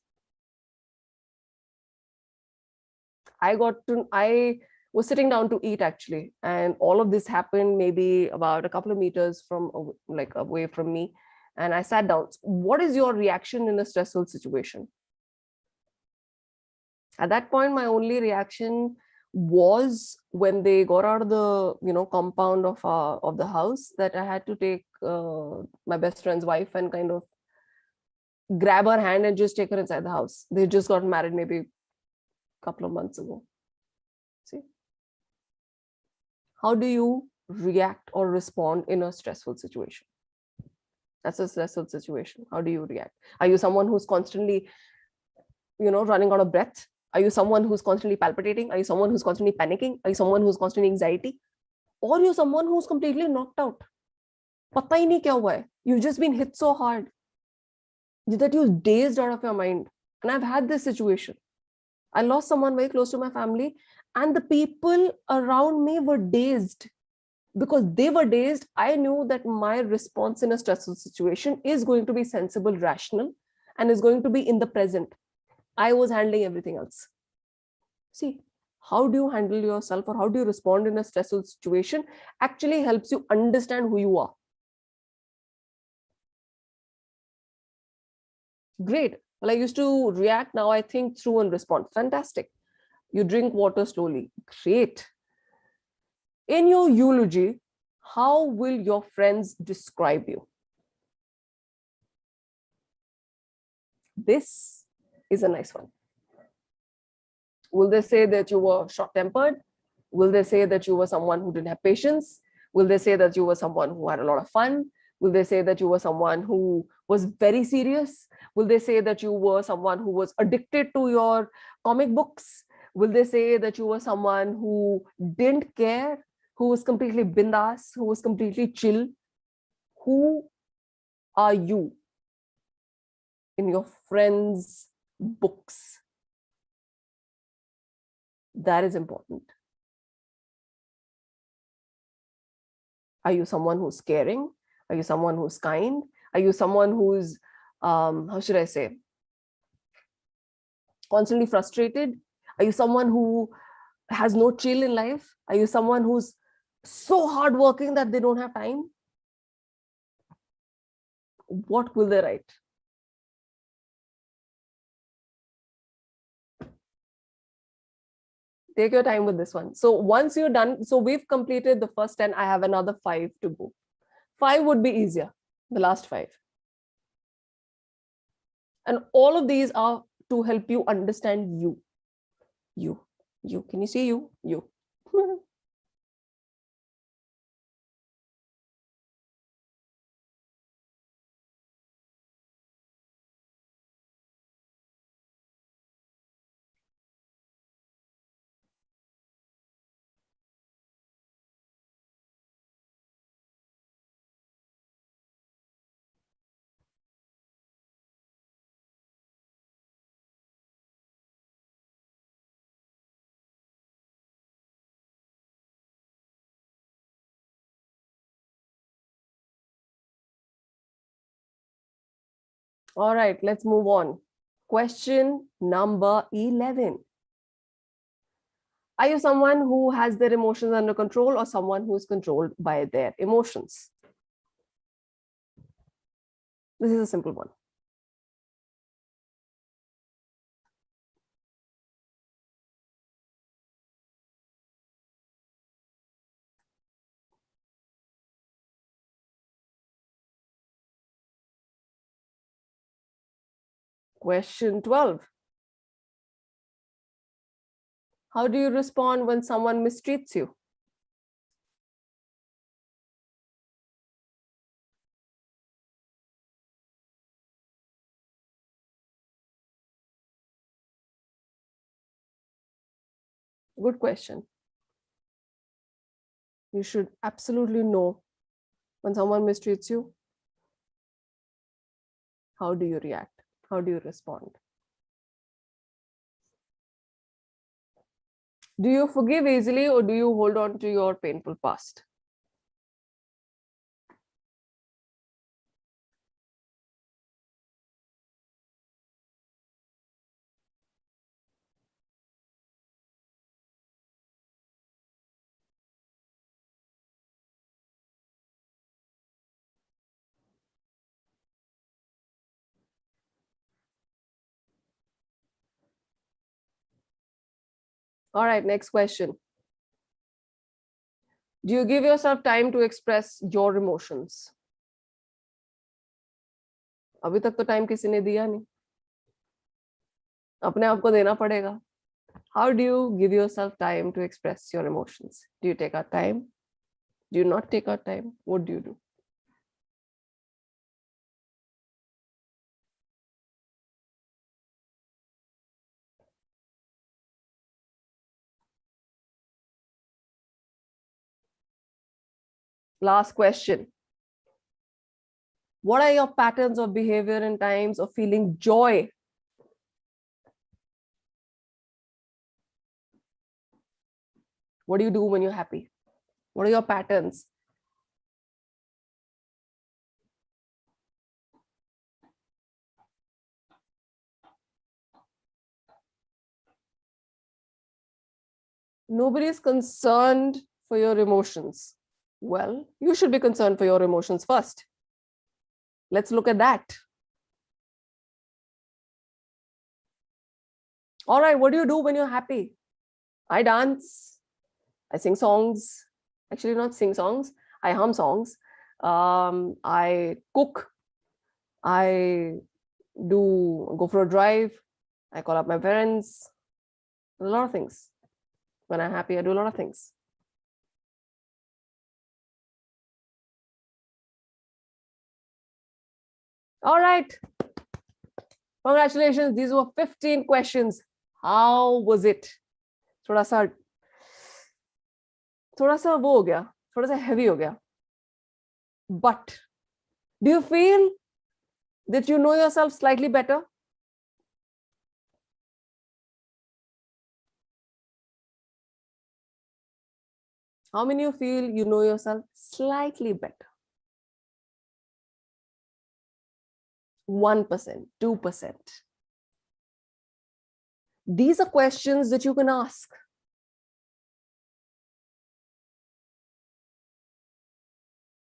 I was sitting down to eat actually, and all of this happened maybe about a couple of meters from away from me. And I sat down. What is your reaction in a stressful situation? At that point, my only reaction was, when they got out of the compound of the house, that I had to take my best friend's wife and kind of grab her hand and just take her inside the house. They just got married maybe a couple of months ago. See, how do you react or respond in a stressful situation? That's a stressful situation. How do you react? Are you someone who's constantly running out of breath? Are you someone who's constantly palpitating? Are you someone who's constantly panicking? Are you someone who's constantly anxiety? Or you're someone who's completely knocked out? Pata hi nahi kya hua hai. You've just been hit so hard that you're dazed out of your mind. And I've had this situation. I lost someone very close to my family, and the people around me were dazed. Because they were dazed, I knew that my response in a stressful situation is going to be sensible, rational, and is going to be in the present. I was handling everything else. See, how do you handle yourself, or how do you respond in a stressful situation actually helps you understand who you are. Great. Well, I used to react. Now I think through and respond. Fantastic. You drink water slowly. Great. In your eulogy, how will your friends describe you? This is a nice one. Will they say that you were short-tempered? Will they say that you were someone who didn't have patience? Will they say that you were someone who had a lot of fun? Will they say that you were someone who was very serious? Will they say that you were someone who was addicted to your comic books? Will they say that you were someone who didn't care, who was completely bindas, who was completely chill? Who are you in your friends' books? That is important. Are you someone who's caring? Are you someone who's kind? Are you someone who's, how should I say, constantly frustrated? Are you someone who has no chill in life? Are you someone who's so hardworking that they don't have time? What will they write? Take your time with this one. So once you're done, so we've completed the first 10. I have another 5 to go. 5 would be easier, the last 5. And all of these are to help you understand you. You. Can you see you? You. All right, let's move on. Question number 11. Are you someone who has their emotions under control or someone who is controlled by their emotions? This is a simple one. Question 12. How do you respond when someone mistreats you? Good question. You should absolutely know when someone mistreats you. How do you react? How do you respond? Do you forgive easily or do you hold on to your painful past? All right, next question. Do you give yourself time to express your emotions? अभी तक तो time किसी ने दिया नहीं, अपने आप को देना पड़ेगा. How do you give yourself time to express your emotions? Do you take out time? Do you not take out time? What do you do? Last question. What are your patterns of behavior in times of feeling joy? What do you do when you're happy? What are your patterns? Nobody is concerned for your emotions. Well, you should be concerned for your emotions first. Let's look at that. All right, what do you do when you're happy? I dance. I sing songs. Actually, not sing songs. I hum songs. I cook. I go for a drive. I call up my parents. A lot of things. When I'm happy, I do a lot of things. All right. Congratulations. These were 15 questions. How was it? थोड़ा सा वो हो गया, थोड़ा सा heavy हो गया. But do you feel that you know yourself slightly better? How many of you feel you know yourself slightly better? 1%, 2%. These are questions that you can ask.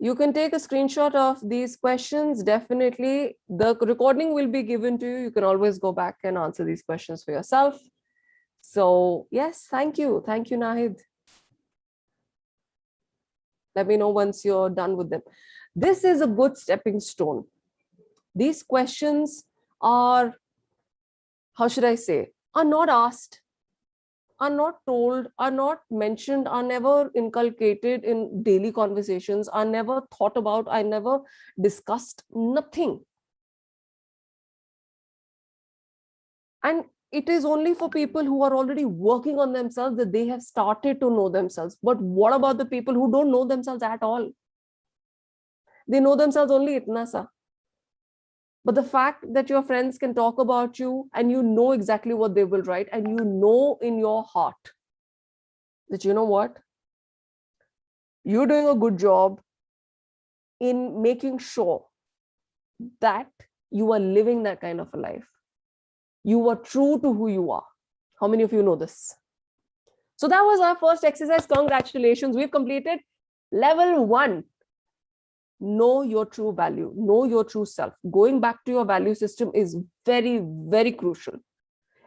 You can take a screenshot of these questions. Definitely, the recording will be given to you. You can always go back and answer these questions for yourself. So yes, thank you. Thank you, Nahid. Let me know once you're done with them. This is a good stepping stone. These questions are, how should I say, are not asked, are not told, are not mentioned, are never inculcated in daily conversations, are never thought about, are never discussed, nothing. And it is only for people who are already working on themselves that they have started to know themselves. But what about the people who don't know themselves at all? They know themselves only itna sa. But the fact that your friends can talk about you and you know exactly what they will write, and you know in your heart that, you know what, you're doing a good job in making sure that you are living that kind of a life. You are true to who you are. How many of you know this? So that was our first exercise. Congratulations. We've completed level 1. Know your true value. Know your true self. Going back to your value system is very, very crucial.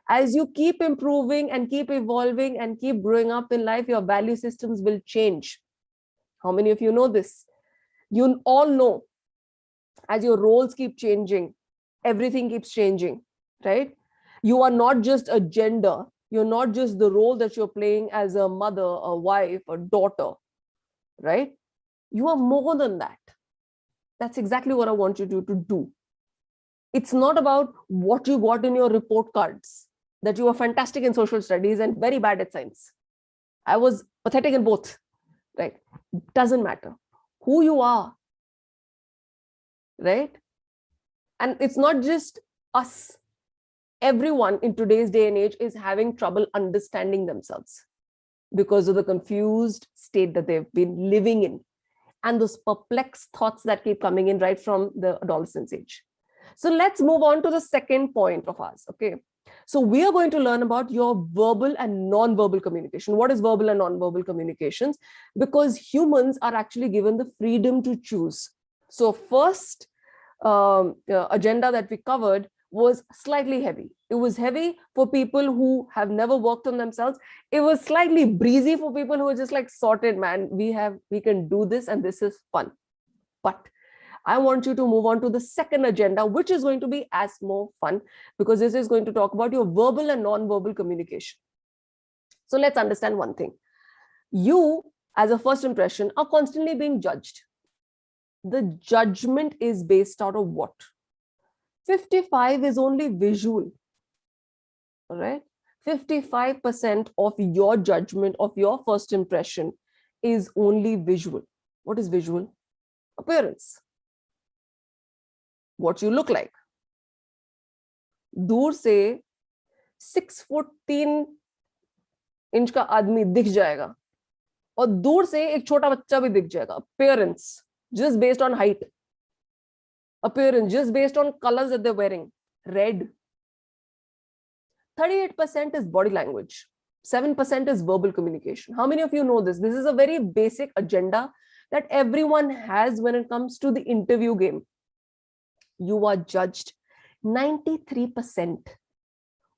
As you keep improving and keep evolving and keep growing up in life, your value systems will change. How many of you know this? You all know, as your roles keep changing, everything keeps changing, right? You are not just a gender. You're not just the role that you're playing as a mother, a wife, a daughter, right? You are more than that. That's exactly what I want you to do. It's not about what you got in your report cards, that you are fantastic in social studies and very bad at science. I was pathetic in both, right? Doesn't matter. Who you are, right? And it's not just us. Everyone in today's day and age is having trouble understanding themselves because of the confused state that they've been living in, and those perplexed thoughts that keep coming in right from the adolescence age. So let's move on to the second point of ours. Okay. So we are going to learn about your verbal and non-verbal communication. What is verbal and non-verbal communications? Because humans are actually given the freedom to choose. So first agenda that we covered was slightly heavy. It was heavy for people who have never worked on themselves. It was slightly breezy for people who are just like, sorted, man, we can do this and this is fun. But I want you to move on to the second agenda, which is going to be as more fun, because this is going to talk about your verbal and non-verbal communication. So let's understand one thing. You, as a first impression, are constantly being judged. The judgment is based out of what? 55 is only visual, all right? 55% of your judgment, of your first impression, is only visual. What is visual? Appearance. What you look like. दूर से 6'3" का आदमी दिख जाएगा और दूर से एक छोटा बच्चा भी दिख जाएगा. Appearance, just based on height. Appearance, just based on colors that they're wearing. Red. 38% is body language. 7% is verbal communication. How many of you know this? This is a very basic agenda that everyone has when it comes to the interview game. You are judged 93%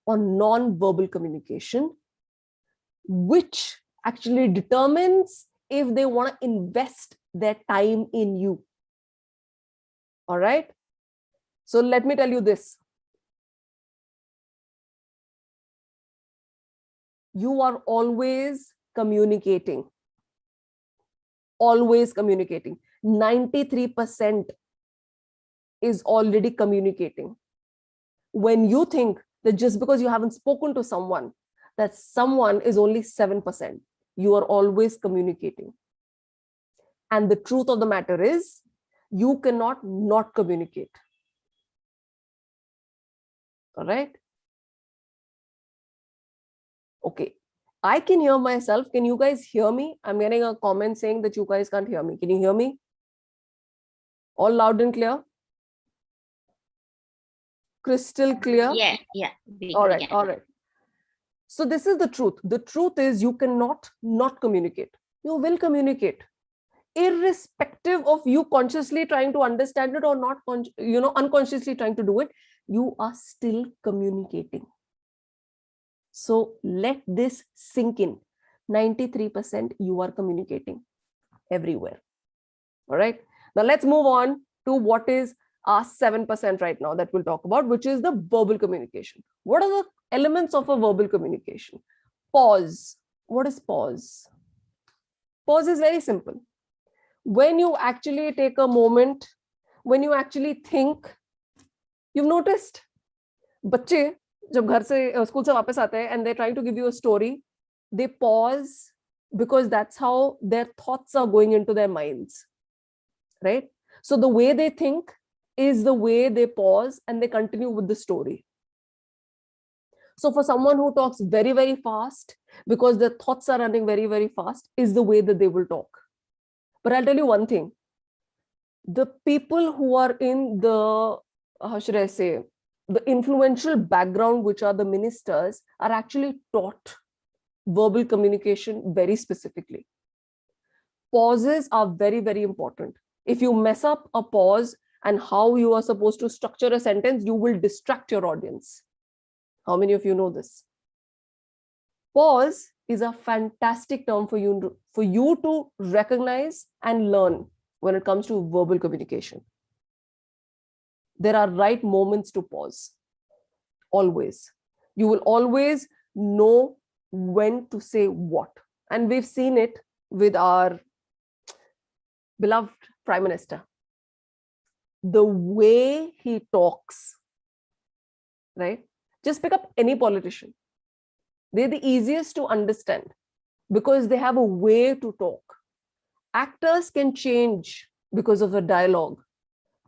on non-verbal communication, which actually determines if they want to invest their time in you. All right. So let me tell you this. You are always communicating. Always communicating. 93% is already communicating. When you think that just because you haven't spoken to someone, that someone is only 7%, you are always communicating. And the truth of the matter is, you cannot not communicate. All right. Okay. I can hear myself. Can you guys hear me? I'm getting a comment saying that you guys can't hear me. Can you hear me? All loud and clear? Crystal clear? Yeah. All right. So this is the truth. The truth is you cannot not communicate. You will communicate. irrespective of you consciously trying to understand it or not, unconsciously trying to do it, you are still communicating. So let this sink in. 93% you are communicating everywhere. All right. Now let's move on to what is our 7% right now that we'll talk about, which is the verbal communication. What are the elements of a verbal communication? Pause. What is pause? Pause is very simple. When you actually take a moment, when you actually think, you've noticed, बच्चे जब घर से school से वापस आते हैं and they're trying to give you a story, they pause because that's how their thoughts are going into their minds, right? So the way they think is the way they pause and they continue with the story. So for someone who talks very, very fast, because their thoughts are running very, very fast, is the way that they will talk. But I'll tell you one thing. The people who are in the, how should I say, the influential background, which are the ministers, are actually taught verbal communication very specifically. Pauses are very, very important. If you mess up a pause and how you are supposed to structure a sentence, you will distract your audience. How many of you know this? Pause is a fantastic term for you to recognize and learn when it comes to verbal communication. There are right moments to pause. Always. You will always know when to say what. And we've seen it with our beloved Prime Minister. The way he talks, right? Just pick up any politician. They're the easiest to understand because they have a way to talk. Actors can change because of the dialogue.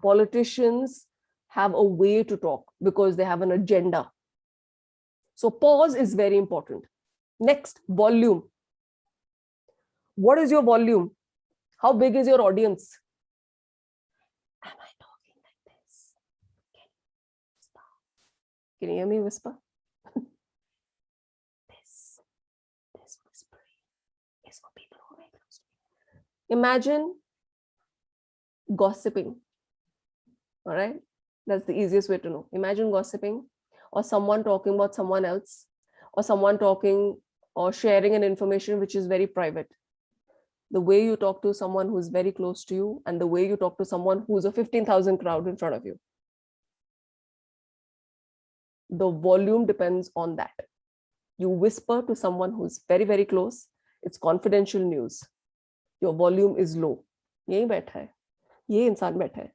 Politicians have a way to talk because they have an agenda. So pause is very important. Next, volume. What is your volume? How big is your audience? Am I talking like this? Can you hear me whisper? This whispering is for people who are very close to me. Imagine gossiping. All right? That's the easiest way to know. Imagine gossiping, or someone talking about someone else, or someone talking or sharing an information which is very private. The way you talk to someone who's very close to you and the way you talk to someone who's a 15,000 crowd in front of you. The volume depends on that. You whisper to someone who's very, very close. It's confidential news. Your volume is low. यही बैठा है, ये इंसान बैठा है.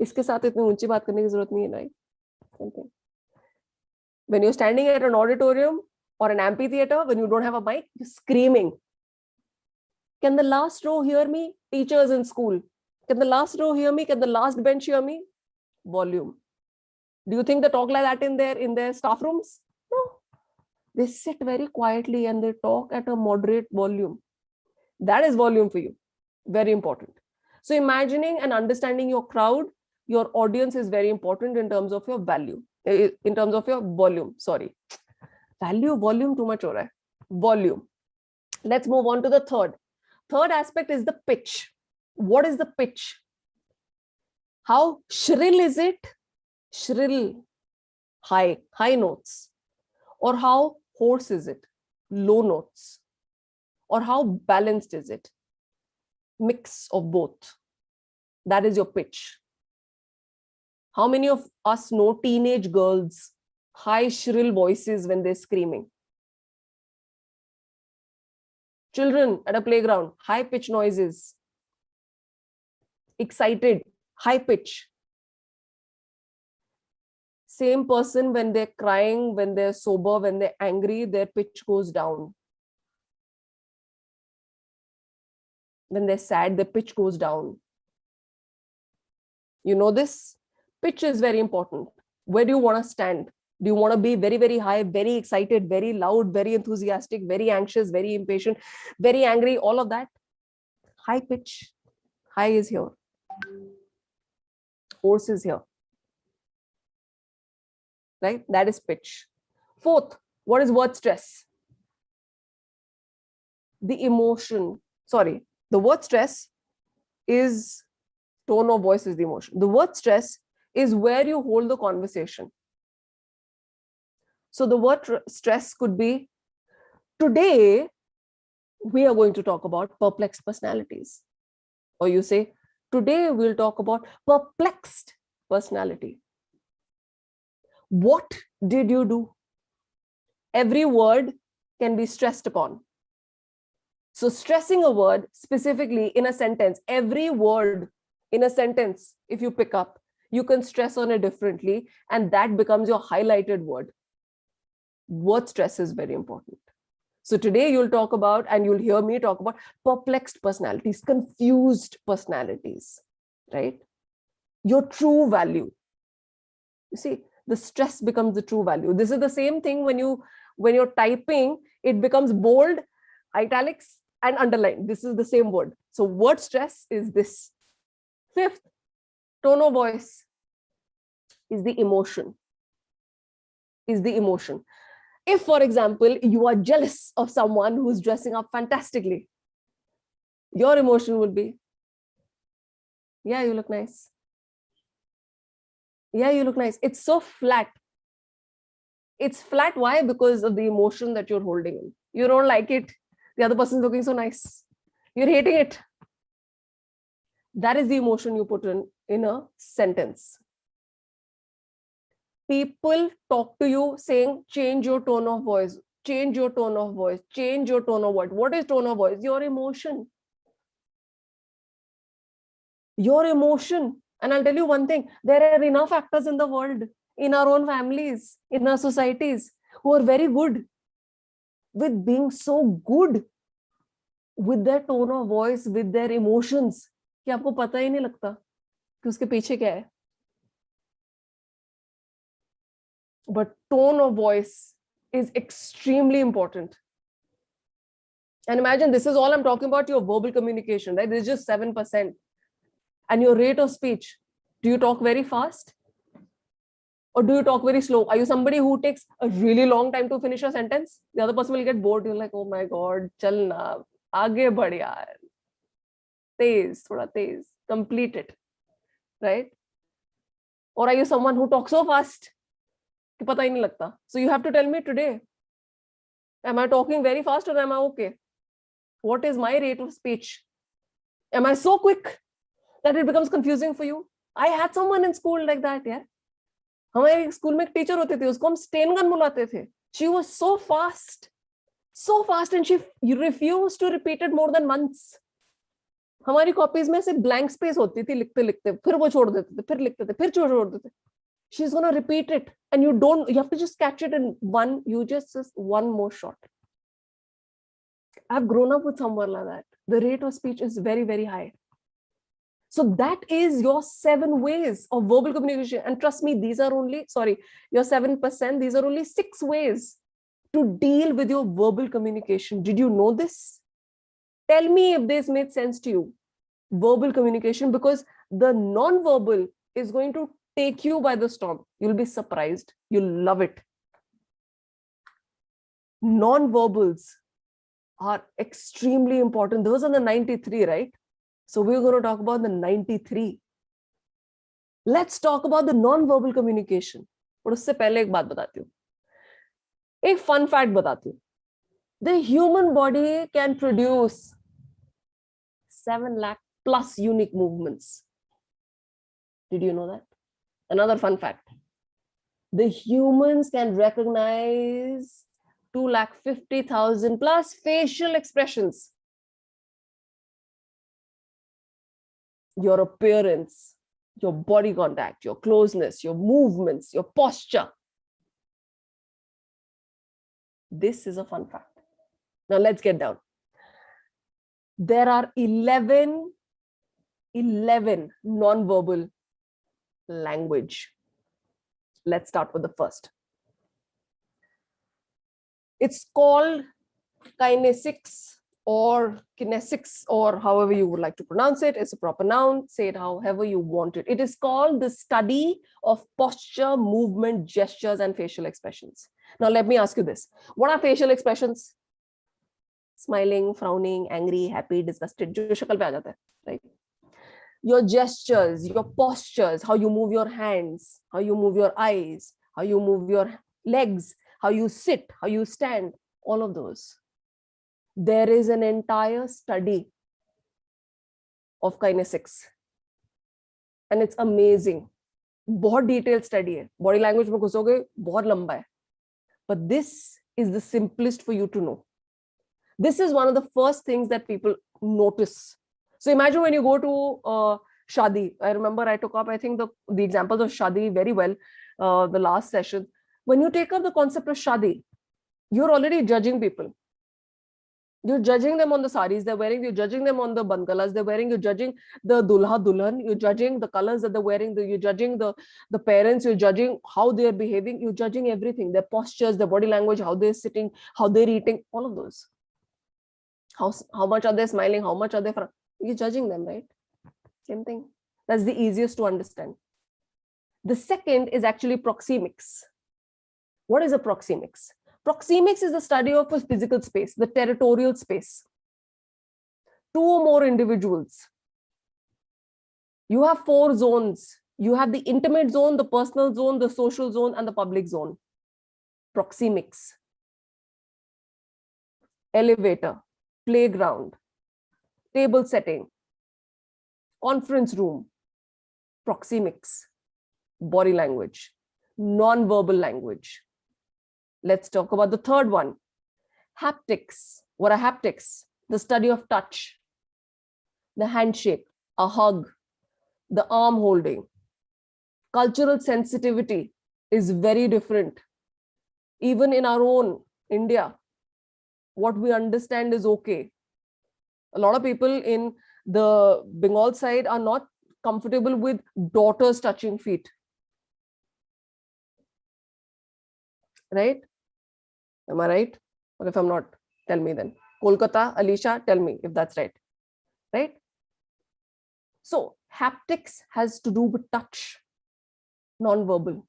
इसके साथ इतनी ऊंची बात करने की जरूरत नहीं है, right? When you're standing at an auditorium or an amphitheater, when you don't have a mic, you're screaming. Can the last row hear me? Teachers in school. Can the last row hear me? Can the last bench hear me? Volume. Do you think they talk like that in their staff rooms? No. They sit very quietly and they talk at a moderate volume. That is volume for you. Very important. So imagining and understanding your crowd, your audience is very important in terms of your value, in terms of your volume. Sorry. Value, volume, too much ho raha hai. Volume. Let's move on to the third. Third aspect is the pitch. What is the pitch? How shrill is it? Shrill, high notes. Or how hoarse is it? Low notes. Or how balanced is it? Mix of both. That is your pitch. How many of us know teenage girls, high shrill voices when they're screaming? Children at a playground, high pitch noises. Excited, high pitch. Same person when they're crying, when they're sober, when they're angry, their pitch goes down. When they're sad, their pitch goes down. You know this? Pitch is very important. Where do you want to stand? Do you want to be very, very high, very excited, very loud, very enthusiastic, very anxious, very impatient, very angry, all of that? High pitch. High is here. Hoarse is here. Right? That is pitch. Fourth, what is word stress? The emotion. Sorry, the word stress is tone of voice is the emotion. The word stress is where you hold the conversation. So the word stress could be, today we are going to talk about perplexed personalities. Or you say, today we'll talk about perplexed personality. What did you do? Every word can be stressed upon. So stressing a word specifically in a sentence, every word in a sentence, if you pick up, you can stress on it differently, and that becomes your highlighted word. Word stress is very important. So today you'll talk about, and you'll hear me talk about, perplexed personalities, confused personalities, right? Your true value. You see, the stress becomes the true value. This is the same thing when you're typing, it becomes bold, italics, and underline. This is the same word. So word stress is this. Fifth, tone of voice is the emotion. If, for example, you are jealous of someone who's dressing up fantastically, your emotion would be, yeah, you look nice. Yeah, you look nice. It's so flat. It's flat. Why? Because of the emotion that you're holding in. You don't like it. The other person's looking so nice. You're hating it. That is the emotion you put in a sentence. People talk to you saying, change your tone of voice, change your tone of voice, change your tone of voice. What is tone of voice? Your emotion. Your emotion. And I'll tell you one thing, there are enough actors in the world, in our own families, in our societies, who are very good with being so good with their tone of voice, with their emotions, कि आपको पता ही नहीं लगता कि उसके पीछे क्या है. But tone of voice is extremely important. And imagine, this is all I'm talking about, your verbal communication, right? This is just 7%. And your rate of speech, do you talk very fast? Or do you talk very slow? Are you somebody who takes a really long time to finish a sentence? The other person will get bored. You're like, oh my God, chal na, aage badh yaar. Tez, thoda tez. Complete it, right? Or are you someone who talks so fast कि पता ही नहीं लगता? So you have to tell me today, am I talking very fast or am I okay? What is my rate of speech? Am I so quick that it becomes confusing for you? I had someone in school like that, yeah. हमारे school में एक teacher होती थी, उसको हम Sten gun बुलाते थे. She was so fast and she refused to repeat it more than once. हमारी कॉपीज में सिर्फ ब्लैंक स्पेस होती थी, लिखते लिखते फिर वो छोड़ देते थे, फिर लिखते थे, फिर छोड़ देते. She's going to repeat it, and you have to just catch it in one, just one more shot. I've grown up with someone like that. The rate of speech is very, very high. So that is your 7 ways of verbal communication. And trust me, these are only, your 7%, these are only 6 ways to deal with your verbal communication. Did you know this? Tell me if this made sense to you. Verbal communication, because the non-verbal is going to take you by the storm. You'll be surprised. You'll love it. Non-verbals are extremely important. Those are the 93, right? So we're going to talk about the 93. Let's talk about the non-verbal communication. But उससे पहले एक बात बताती हूँ. एक fun fact बताती हूँ. The human body can produce 7 lakh plus unique movements. Did you know that? Another fun fact. The humans can recognize 250,000 plus facial expressions. Your appearance, your body contact, your closeness, your movements, your posture. This is a fun fact. Now let's get down. There are 11 non-verbal language. Let's start with the first. It's called kinesics or kinesics, or however you would like to pronounce it. It's a proper noun. Say it however you want it. It is called the study of posture, movement, gestures, and facial expressions. Now, let me ask you this. What are facial expressions? Smiling, frowning, angry, happy, disgusted, जो शक्ल पे आ जाता है, right? your gestures, your postures, how you move your hands, how you move your eyes, how you move your legs, how you sit, how you stand, all of those. There is an entire study of kinesics. And it's amazing. बहुत detailed study है. Body language में घुसोगे बहुत लंबा है. But this is the simplest for you to know. This is one of the first things that people notice. So imagine when you go to Shadi. I remember I took up, I think, the examples of Shadi very well, the last session. When you take up the concept of Shadi, you're already judging people. You're judging them on the saris they're wearing, you're judging them on the bankalas they're wearing, you're judging the dulha dulhan, you're judging the colors that they're wearing, you're judging the parents, you're judging how they're behaving, you're judging everything, their postures, their body language, how they're sitting, how they're eating, all of those. How much are they smiling, how much are they you're judging them, right? Same thing. That's the easiest to understand. The second is actually proxemics. What is a proxemics? Proxemics is the study of a physical space, the territorial space. Two or more individuals. You have 4 zones. You have the intimate zone, the personal zone, the social zone, and the public zone. Proxemics. Elevator, playground, table setting, conference room. Proxemics. Body language, non-verbal language. Let's talk about the third one. Haptics. What are haptics? The study of touch, the handshake, a hug, the arm holding. Cultural sensitivity is very different. Even in our own India, what we understand is okay. A lot of people in the Bengal side are not comfortable with daughters touching feet. Right? Am I right? Or if I'm not, tell me then. Kolkata, Alisha, tell me if that's right. Right? So haptics has to do with touch, non-verbal.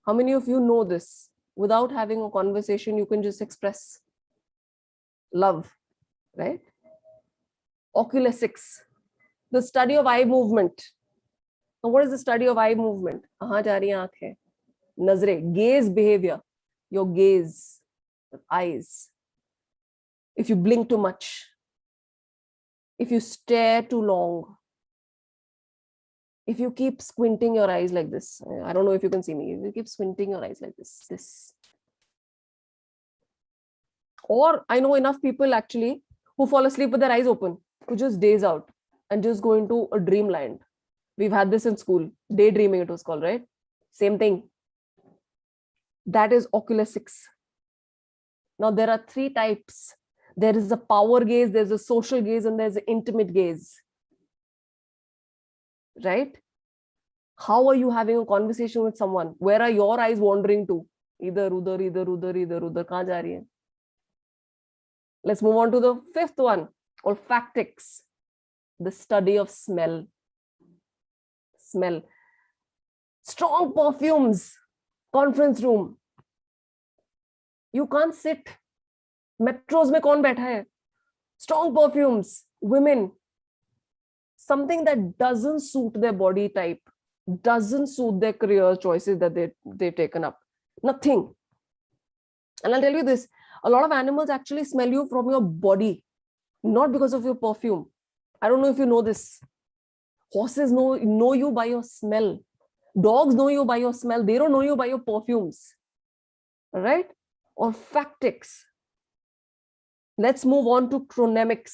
How many of you know this? Without having a conversation, you can just express love, right? Oculesics, the study of eye movement. Now, what is the study of eye movement? Kahan ja rahi aankh hai? Nazre, gaze behavior, your gaze, your eyes. If you blink too much, if you stare too long, if you keep squinting your eyes like this, I don't know if you can see me, if you keep squinting your eyes like this. Or I know enough people actually who fall asleep with their eyes open, who just daze out and just go into a dreamland. We've had this in school, daydreaming it was called, right? Same thing. That is oculesics. Now there are 3 types. There is a power gaze, there's a social gaze, and there's an intimate gaze. Right? How are you having a conversation with someone? Where are your eyes wandering to? Either udhar, either udhar, either udhar. Kahan ja rahi hai? Let's move on to the 5th one, olfactics, the study of smell. Smell. Strong perfumes, conference room. You can't sit. Metros mein kaun baitha hai? Strong perfumes, women. Something that doesn't suit their body type, doesn't suit their career choices that they've taken up. Nothing. And I'll tell you this, a lot of animals actually smell you from your body, not because of your perfume. I don't know if you know this. Horses know you by your smell. Dogs know you by your smell. They don't know you by your perfumes. All right? Olfactics. Let's move on to chronemics.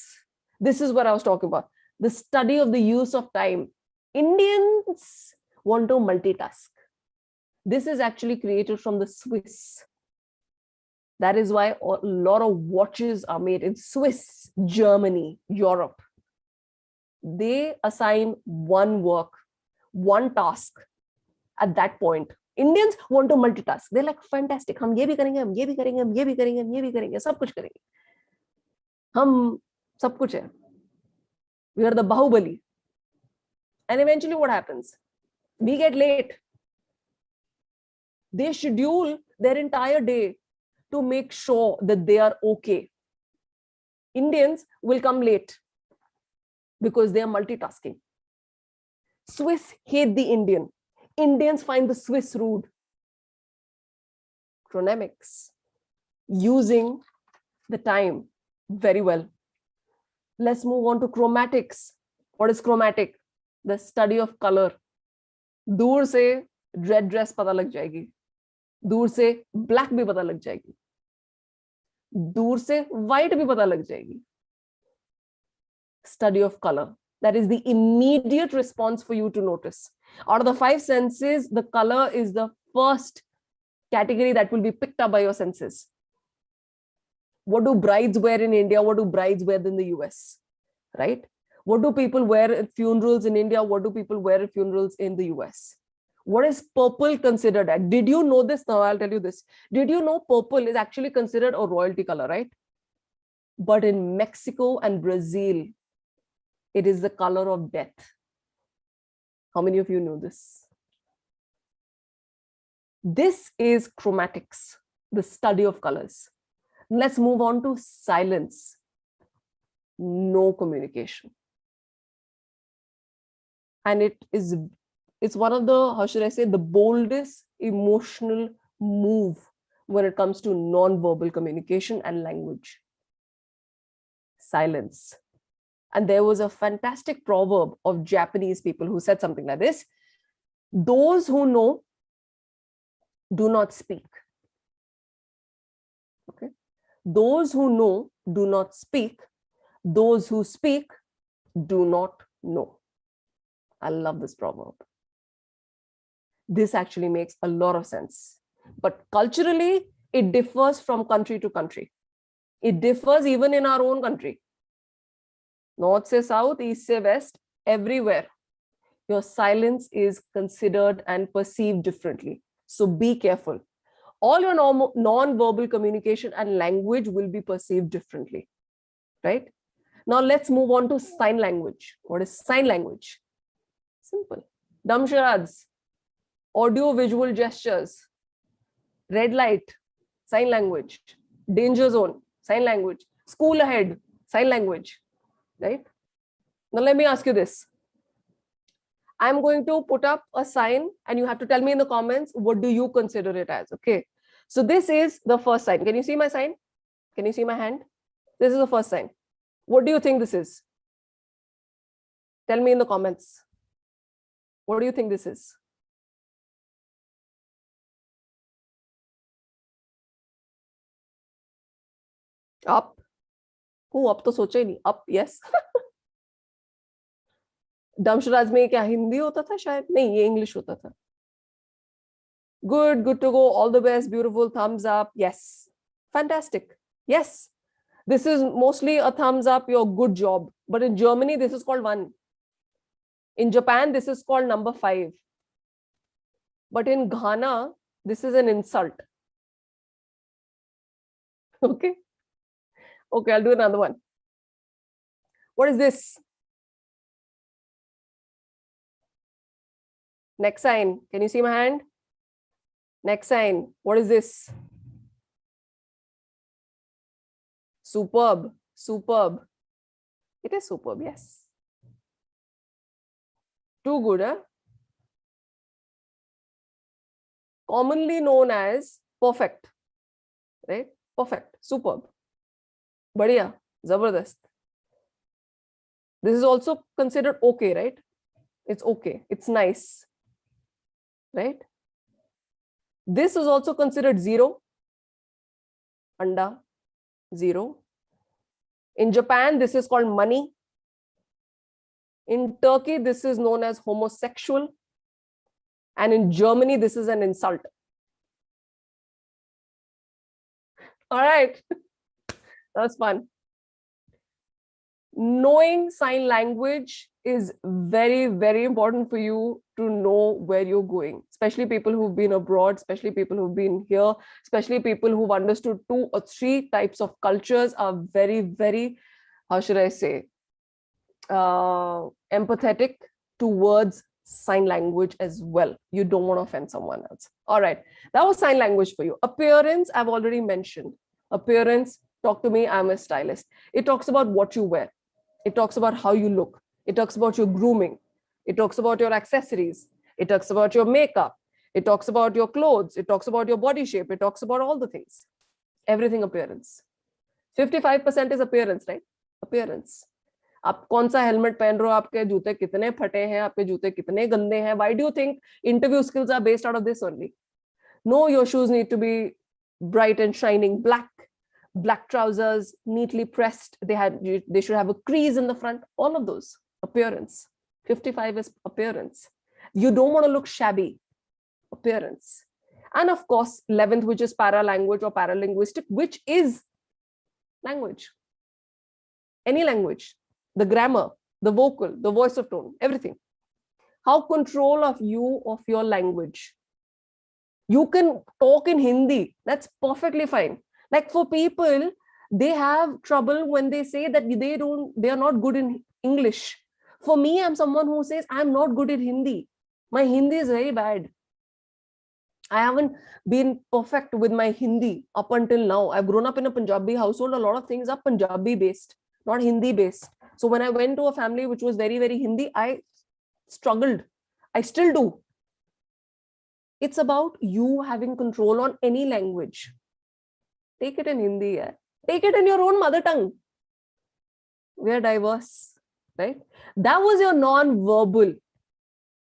This is what I was talking about. The study of the use of time. Indians want to multitask. This is actually created from the Swiss. That is why a lot of watches are made in Swiss, Germany, Europe. They assign one work, one task at that point. Indians want to multitask. They're like, fantastic. हम ये भी करेंगे, हम ये भी करेंगे, हम ये भी करेंगे, हम ये भी करेंगे, सब कुछ करेंगे. हम सब कुछ है. We are the Bahubali. And eventually what happens? We get late. They schedule their entire day to make sure that they are okay. Indians will come late because they are multitasking. Swiss hate the Indian. Indians find the Swiss rude. Chronemics. Using the time very well. Let's move on to chromatics. What is chromatic? The study of color. दूर से red dress पता लग जाएगी, दूर से black भी पता लग जाएगी, दूर से व्हाइट भी पता लग जाएगी. Study of color. That is the immediate response for you to notice. Out of the 5 senses, the color is the first category that will be picked up by your senses. What do brides wear in India? What do brides wear in the US? Right? What do people wear at funerals in India? What do people wear at funerals in the US? What is purple considered at? Did you know this? Now I'll tell you this. Did you know purple is actually considered a royalty color, right? But in Mexico and Brazil, it is the color of death. How many of you know this? This is chromatics, the study of colors. Let's move on to silence. No communication. And it's one of the, how should I say, the boldest emotional move when it comes to non-verbal communication and language. Silence. And there was a fantastic proverb of Japanese people who said something like this: those who know do not speak. Okay. Those who know do not speak. Those who speak do not know. I love this proverb. This actually makes a lot of sense. But culturally, it differs from country to country. It differs even in our own country. North se south, east se west, everywhere. Your silence is considered and perceived differently. So be careful. All your non-verbal communication and language will be perceived differently, right? Now let's move on to sign language. What is sign language? Simple. Dumb charads, audio visual gestures, red light, sign language, danger zone, sign language, school ahead, sign language, right? Now let me ask you this. I'm going to put up a sign and you have to tell me in the comments, what do you consider it as? Okay. So this is the first sign. Can you see my sign? Can you see my hand? This is the first sign. What do you think this is? Tell me in the comments. What do you think this is? Up. Who up to socha hi nahi. Up, yes. Dumb charades में क्या हिंदी होता था शायद? नहीं, ये English होता था. Good to go. All the best. Beautiful. Thumbs up. Yes. Fantastic. Yes. This is mostly a thumbs up. Your good job. But in Germany, this is called 1. In Japan, this is called number 5. But in Ghana, this is an insult. Okay. Okay, I'll do another one. What is this? Next sign. Can you see my hand? Next sign. What is this? Superb. Superb. It is superb, yes. Too good, huh? Commonly known as perfect. Right? Perfect. Superb. Badhiya. Zabardast. This is also considered okay, right? It's okay. It's nice. Right? This is also considered 0. Anda. 0. In Japan, this is called money. In Turkey, this is known as homosexual. And in Germany, this is an insult. All right. That's fun. Knowing sign language is very, very important for you to know where you're going, especially people who've been abroad, especially people who've been here, especially people who've understood 2 or 3 types of cultures are very, very, how should I say, empathetic towards sign language as well. You don't want to offend someone else. All right. That was sign language for you. Appearance, I've already mentioned. Appearance, talk to me, I'm a stylist. It talks about what you wear. It talks about how you look. It talks about your grooming. It talks about your accessories. It talks about your makeup. It talks about your clothes. It talks about your body shape. It talks about all the things. Everything appearance. 55% is appearance, right? Appearance. आप कौन सा helmet पहन रहे हो, आपके जूते कितने फटे हैं, आपके जूते कितने गंदे हैं? Why do you think interview skills are based out of this only? No, your shoes need to be bright and shining black trousers, neatly pressed. They should have a crease in the front. All of those. Appearance. 55 is appearance. You don't want to look shabby. Appearance. And of course, 11th, which is para-language or paralinguistic, which is language. Any language. The grammar, the vocal, the voice of tone, everything. How control of your language. You can talk in Hindi. That's perfectly fine. Like for people, they have trouble when they say that they are not good in English. For me, I'm someone who says I'm not good in Hindi. My Hindi is very bad. I haven't been perfect with my Hindi up until now. I've grown up in a Punjabi household. A lot of things are Punjabi based, not Hindi based. So when I went to a family which was very, very Hindi, I struggled. I still do. It's about you having control on any language. Take it in Hindi. Yeah. Take it in your own mother tongue. We are diverse, right? That was your non-verbal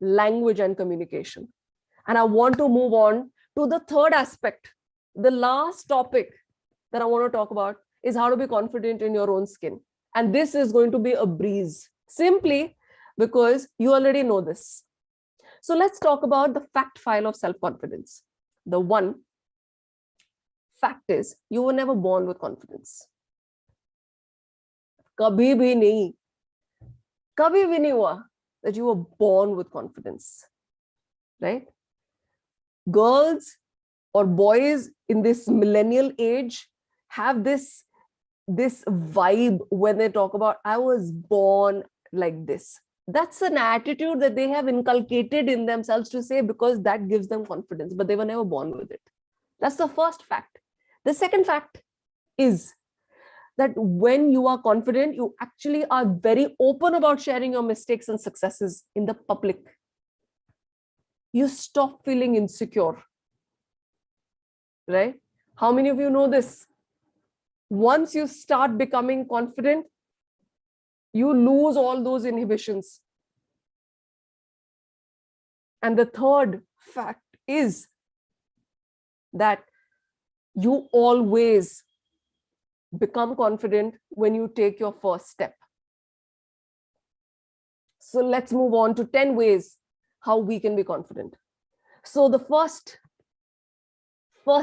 language and communication. And I want to move on to the third aspect. The last topic that I want to talk about is how to be confident in your own skin. And this is going to be a breeze, simply because you already know this. So let's talk about the fact file of self-confidence. The one fact is, you were never born with confidence. Kabhi bhi nahi hua that you were born with confidence, right? Girls or boys in this millennial age have this vibe when they talk about, I was born like this. That's an attitude that they have inculcated in themselves to say because that gives them confidence, but they were never born with it. That's the first fact. The second fact is that when you are confident, you actually are very open about sharing your mistakes and successes in the public. You stop feeling insecure, right? How many of you know this? Once you start becoming confident, you lose all those inhibitions. And the third fact is that you always become confident when you take your first step. So let's move on to 10 ways how we can be confident. So the first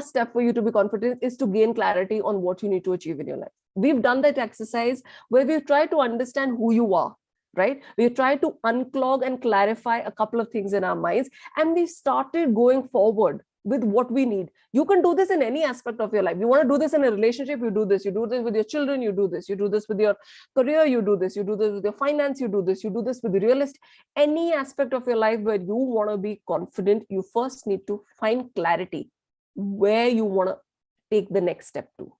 step for you to be confident is to gain clarity on what you need to achieve in your life. We've done that exercise where we've tried to understand who you are, right? We've tried to unclog and clarify a couple of things in our minds, and we started going forward with what we need. You can do this in any aspect of your life. You want to do this in a relationship, you do this with your children, you do this with your career, you do this with your finance, you do this with real estate. Any aspect of your life where you want to be confident, you first need to find clarity where you want to take the next step to.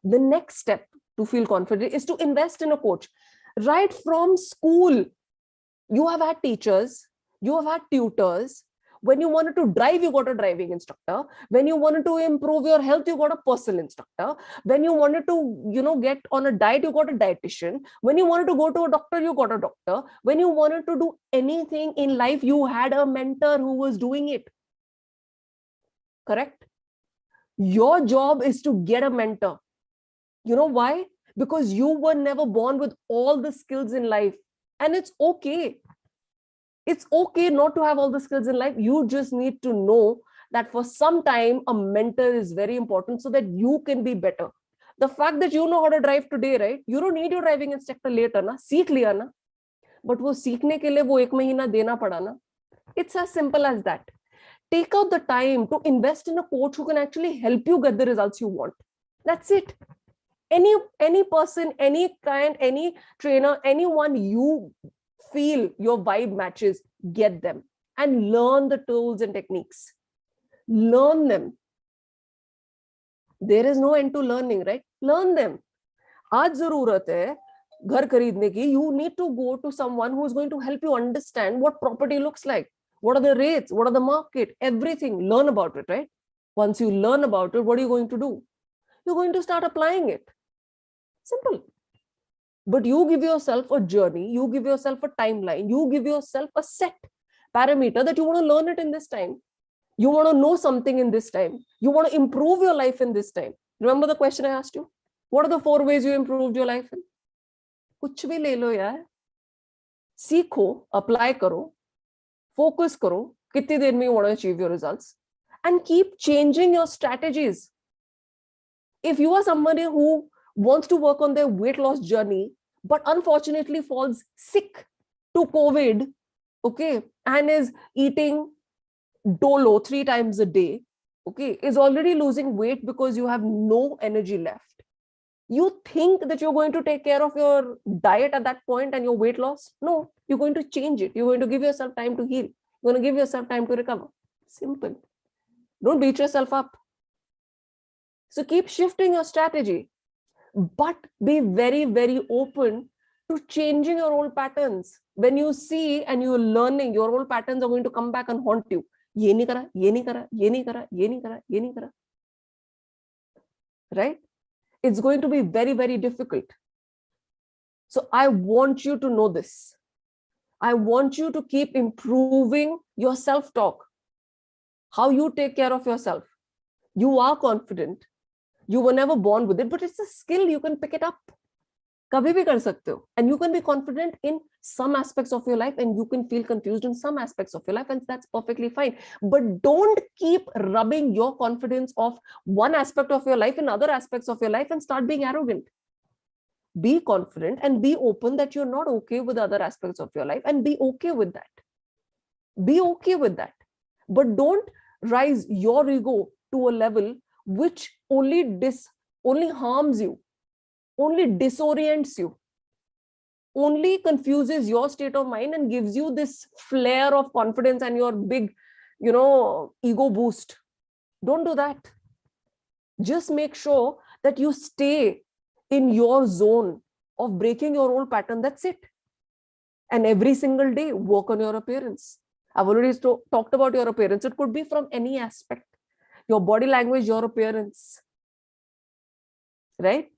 The next step to feel confident is to invest in a coach. Right from school, you have had teachers, you have had tutors. When you wanted to drive, you got a driving instructor. When you wanted to improve your health, you got a personal instructor. When you wanted to, get on a diet, you got a dietitian. When you wanted to go to a doctor, you got a doctor. When you wanted to do anything in life, you had a mentor who was doing it. Correct? Your job is to get a mentor. You know why? Because you were never born with all the skills in life. And it's okay. It's okay not to have all the skills in life. You just need to know that for some time, a mentor is very important so that you can be better. The fact that you know how to drive today, right? You don't need your driving instructor later, na? Seekh liya na? But wo seekhne ke liye wo 1 mahina dena pada na? It's as simple as that. Take out the time to invest in a coach who can actually help you get the results you want. That's it. Any person, any client, any trainer, anyone you feel your vibe matches, get them and learn the tools and techniques. Learn them. There is no end to learning, right? Learn them. Aaj zarurat hai घर खरीदने की, you need to go to someone who is going to help you understand what property looks like, what are the rates, what are the market, everything. Learn about it, right? Once you learn about it, what are you going to do? You're going to start applying it. Simple. But you give yourself a journey, you give yourself a timeline, you give yourself a set parameter that you want to learn it in this time. You want to know something in this time. You want to improve your life in this time. Remember the question I asked you? What are the 4 ways you improved your life in? कुछ भी ले लो यार, सीखो, apply करो, focus करो, कितनी देर में you want to achieve your results, and keep changing your strategies. If you are somebody who wants to work on their weight loss journey, but unfortunately falls sick to COVID, okay, and is eating Dolo 3 times a day, okay, is already losing weight because you have no energy left. You think that you're going to take care of your diet at that point and your weight loss? No, you're going to change it. You're going to give yourself time to heal. You're going to give yourself time to recover. Simple. Don't beat yourself up. So keep shifting your strategy, but be very, very open to changing your old patterns. When you see and you're learning, your old patterns are going to come back and haunt you. ये नहीं करा, ये नहीं करा, ये नहीं करा, ये नहीं करा, ये नहीं करा. Right? It's going to be very, very difficult. So I want you to know this. I want you to keep improving your self-talk. How you take care of yourself. You are confident. You were never born with it, but it's a skill. You can pick it up. कभी भी कर सकते हो. And you can be confident in some aspects of your life, and you can feel confused in some aspects of your life, and that's perfectly fine. But don't keep rubbing your confidence of one aspect of your life in other aspects of your life and start being arrogant. Be confident and be open that you're not okay with other aspects of your life, and be okay with that. Be okay with that. But don't rise your ego to a level which only harms you, only disorients you, only confuses your state of mind and gives you this flare of confidence and your big, ego boost. Don't do that. Just make sure that you stay in your zone of breaking your old pattern. That's it. And every single day, work on your appearance. I've already talked about your appearance. It could be from any aspect. Your body language, your appearance. Right?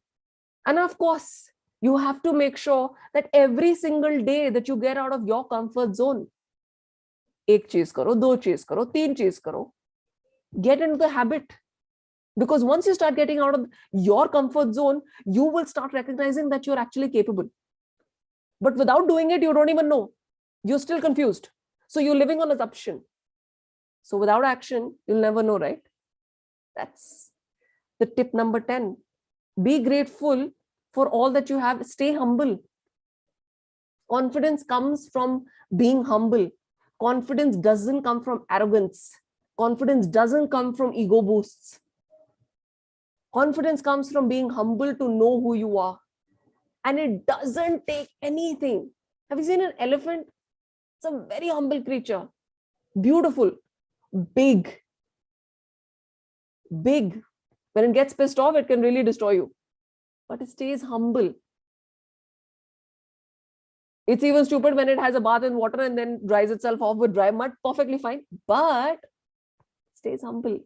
And of course, you have to make sure that every single day that you get out of your comfort zone, एक चीज करो, दो चीज करो, तीन चीज करो. Get into the habit. Because once you start getting out of your comfort zone, you will start recognizing that you're actually capable. But without doing it, you don't even know. You're still confused. So you're living on assumption. So without action, you'll never know, right? That's the tip number 10. Be grateful for all that you have. Stay humble. Confidence comes from being humble. Confidence doesn't come from arrogance. Confidence doesn't come from ego boosts. Confidence comes from being humble to know who you are. And it doesn't take anything. Have you seen an elephant? It's a very humble creature. Beautiful. Big. Big. When it gets pissed off, it can really destroy you. But it stays humble. It's even stupid when it has a bath in water and then dries itself off with dry mud. Perfectly fine. But it stays humble.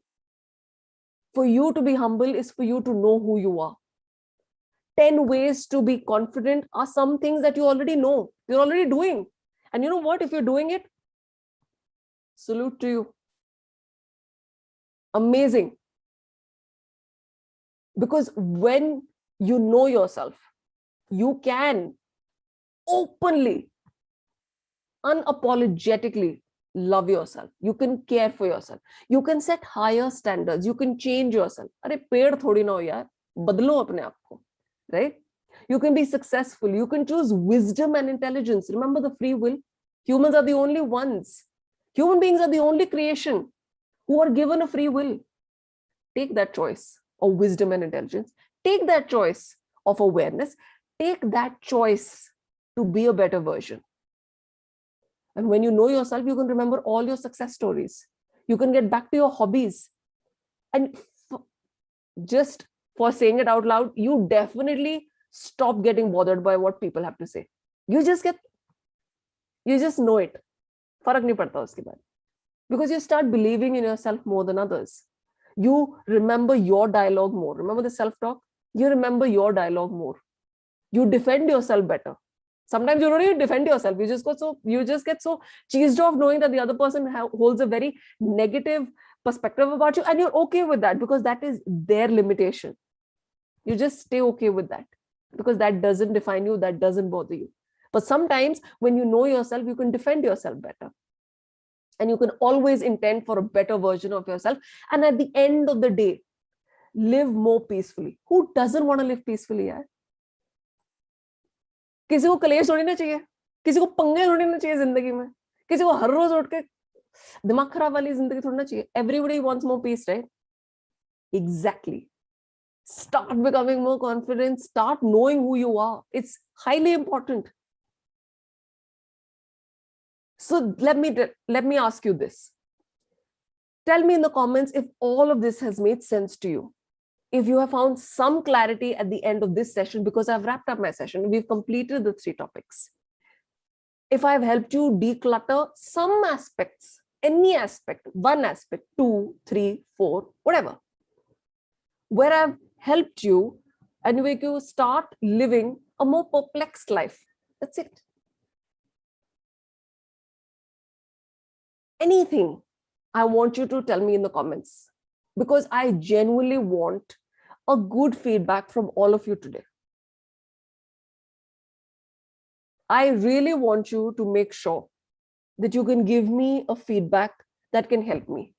For you to be humble is for you to know who you are. 10 ways to be confident are some things that you already know. You're already doing. And you know what? If you're doing it, salute to you. Amazing. Because when you know yourself, you can openly, unapologetically love yourself. You can care for yourself. You can set higher standards. You can change yourself. अरे पेड़ थोड़ी ना हो यार, बदलो अपने आप को, right? You can be successful. You can choose wisdom and intelligence. Remember the free will. Humans are the only ones. Human beings are the only creation who are given a free will. Take that choice of wisdom and intelligence. Take that choice of awareness. Take that choice to be a better version. And when you know yourself, you can remember all your success stories. You can get back to your hobbies. And just for saying it out loud, you definitely stop getting bothered by what people have to say. You just know it. फर्क नहीं पड़ता उसके बाद. Because you start believing in yourself more than others. You remember your dialogue more. Remember the self-talk? You remember your dialogue more. You defend yourself better. Sometimes you don't even defend yourself. You just get so cheesed off knowing that the other person holds a very negative perspective about you, and you're okay with that because that is their limitation. You just stay okay with that because that doesn't define you, that doesn't bother you. But sometimes when you know yourself, you can defend yourself better. And you can always intend for a better version of yourself. And at the end of the day, live more peacefully. Who doesn't want to live peacefully, yaar? किसी को कलेश थोड़ी ना चाहिए, किसी को पंगे थोड़ी ना चाहिए जिंदगी में, किसी को हर रोज उठ के दिमाग खराब वाली जिंदगी थोड़ी ना चाहिए. Everybody wants more peace, right? Exactly. Start becoming more confident. Start knowing who you are. It's highly important. So let me ask you this. Tell me in the comments if all of this has made sense to you. If you have found some clarity at the end of this session, because I've wrapped up my session, we've completed the 3 topics. If I've helped you declutter some aspects, any aspect, 1 aspect, 2, 3, 4, whatever, where I've helped you and make you start living a more perplexed life. That's it. Anything, I want you to tell me in the comments because I genuinely want a good feedback from all of you today. I really want you to make sure that you can give me a feedback that can help me.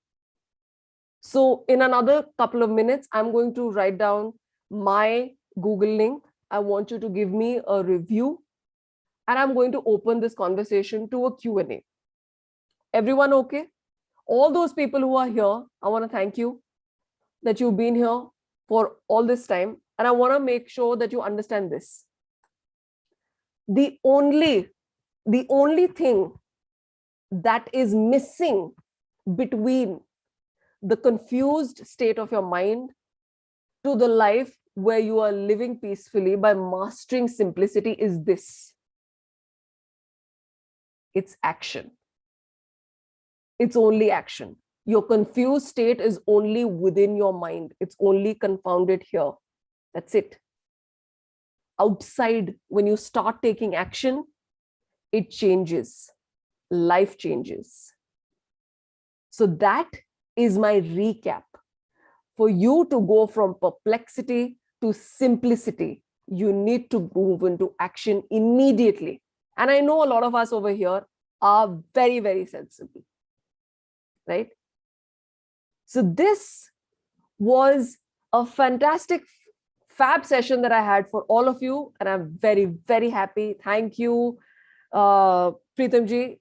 So in another couple of minutes, I'm going to write down my Google link. I want you to give me a review and I'm going to open this conversation to a Q&A. Everyone okay? All those people who are here, I want to thank you that you've been here for all this time. And I want to make sure that you understand this. The only thing that is missing between the confused state of your mind to the life where you are living peacefully by mastering simplicity is this. It's action. It's only action. Your confused state is only within your mind. It's only confounded here. That's it. Outside, when you start taking action, it changes. Life changes. So that is my recap. For you to go from perplexity to simplicity, you need to move into action immediately. And I know a lot of us over here are very, very sensible. Right? So this was a fantastic, fab session that I had for all of you. And I'm very, very happy. Thank you, Preetam ji.